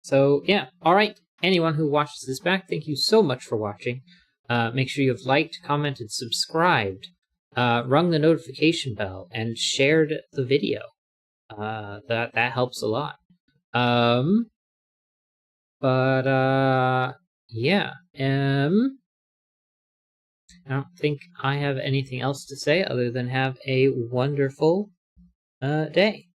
So yeah, all right. Anyone who watches this back, thank you so much for watching. Make sure you've liked, commented, subscribed, rung the notification bell, and shared the video. That helps a lot. Yeah. I don't think I have anything else to say other than have a wonderful day.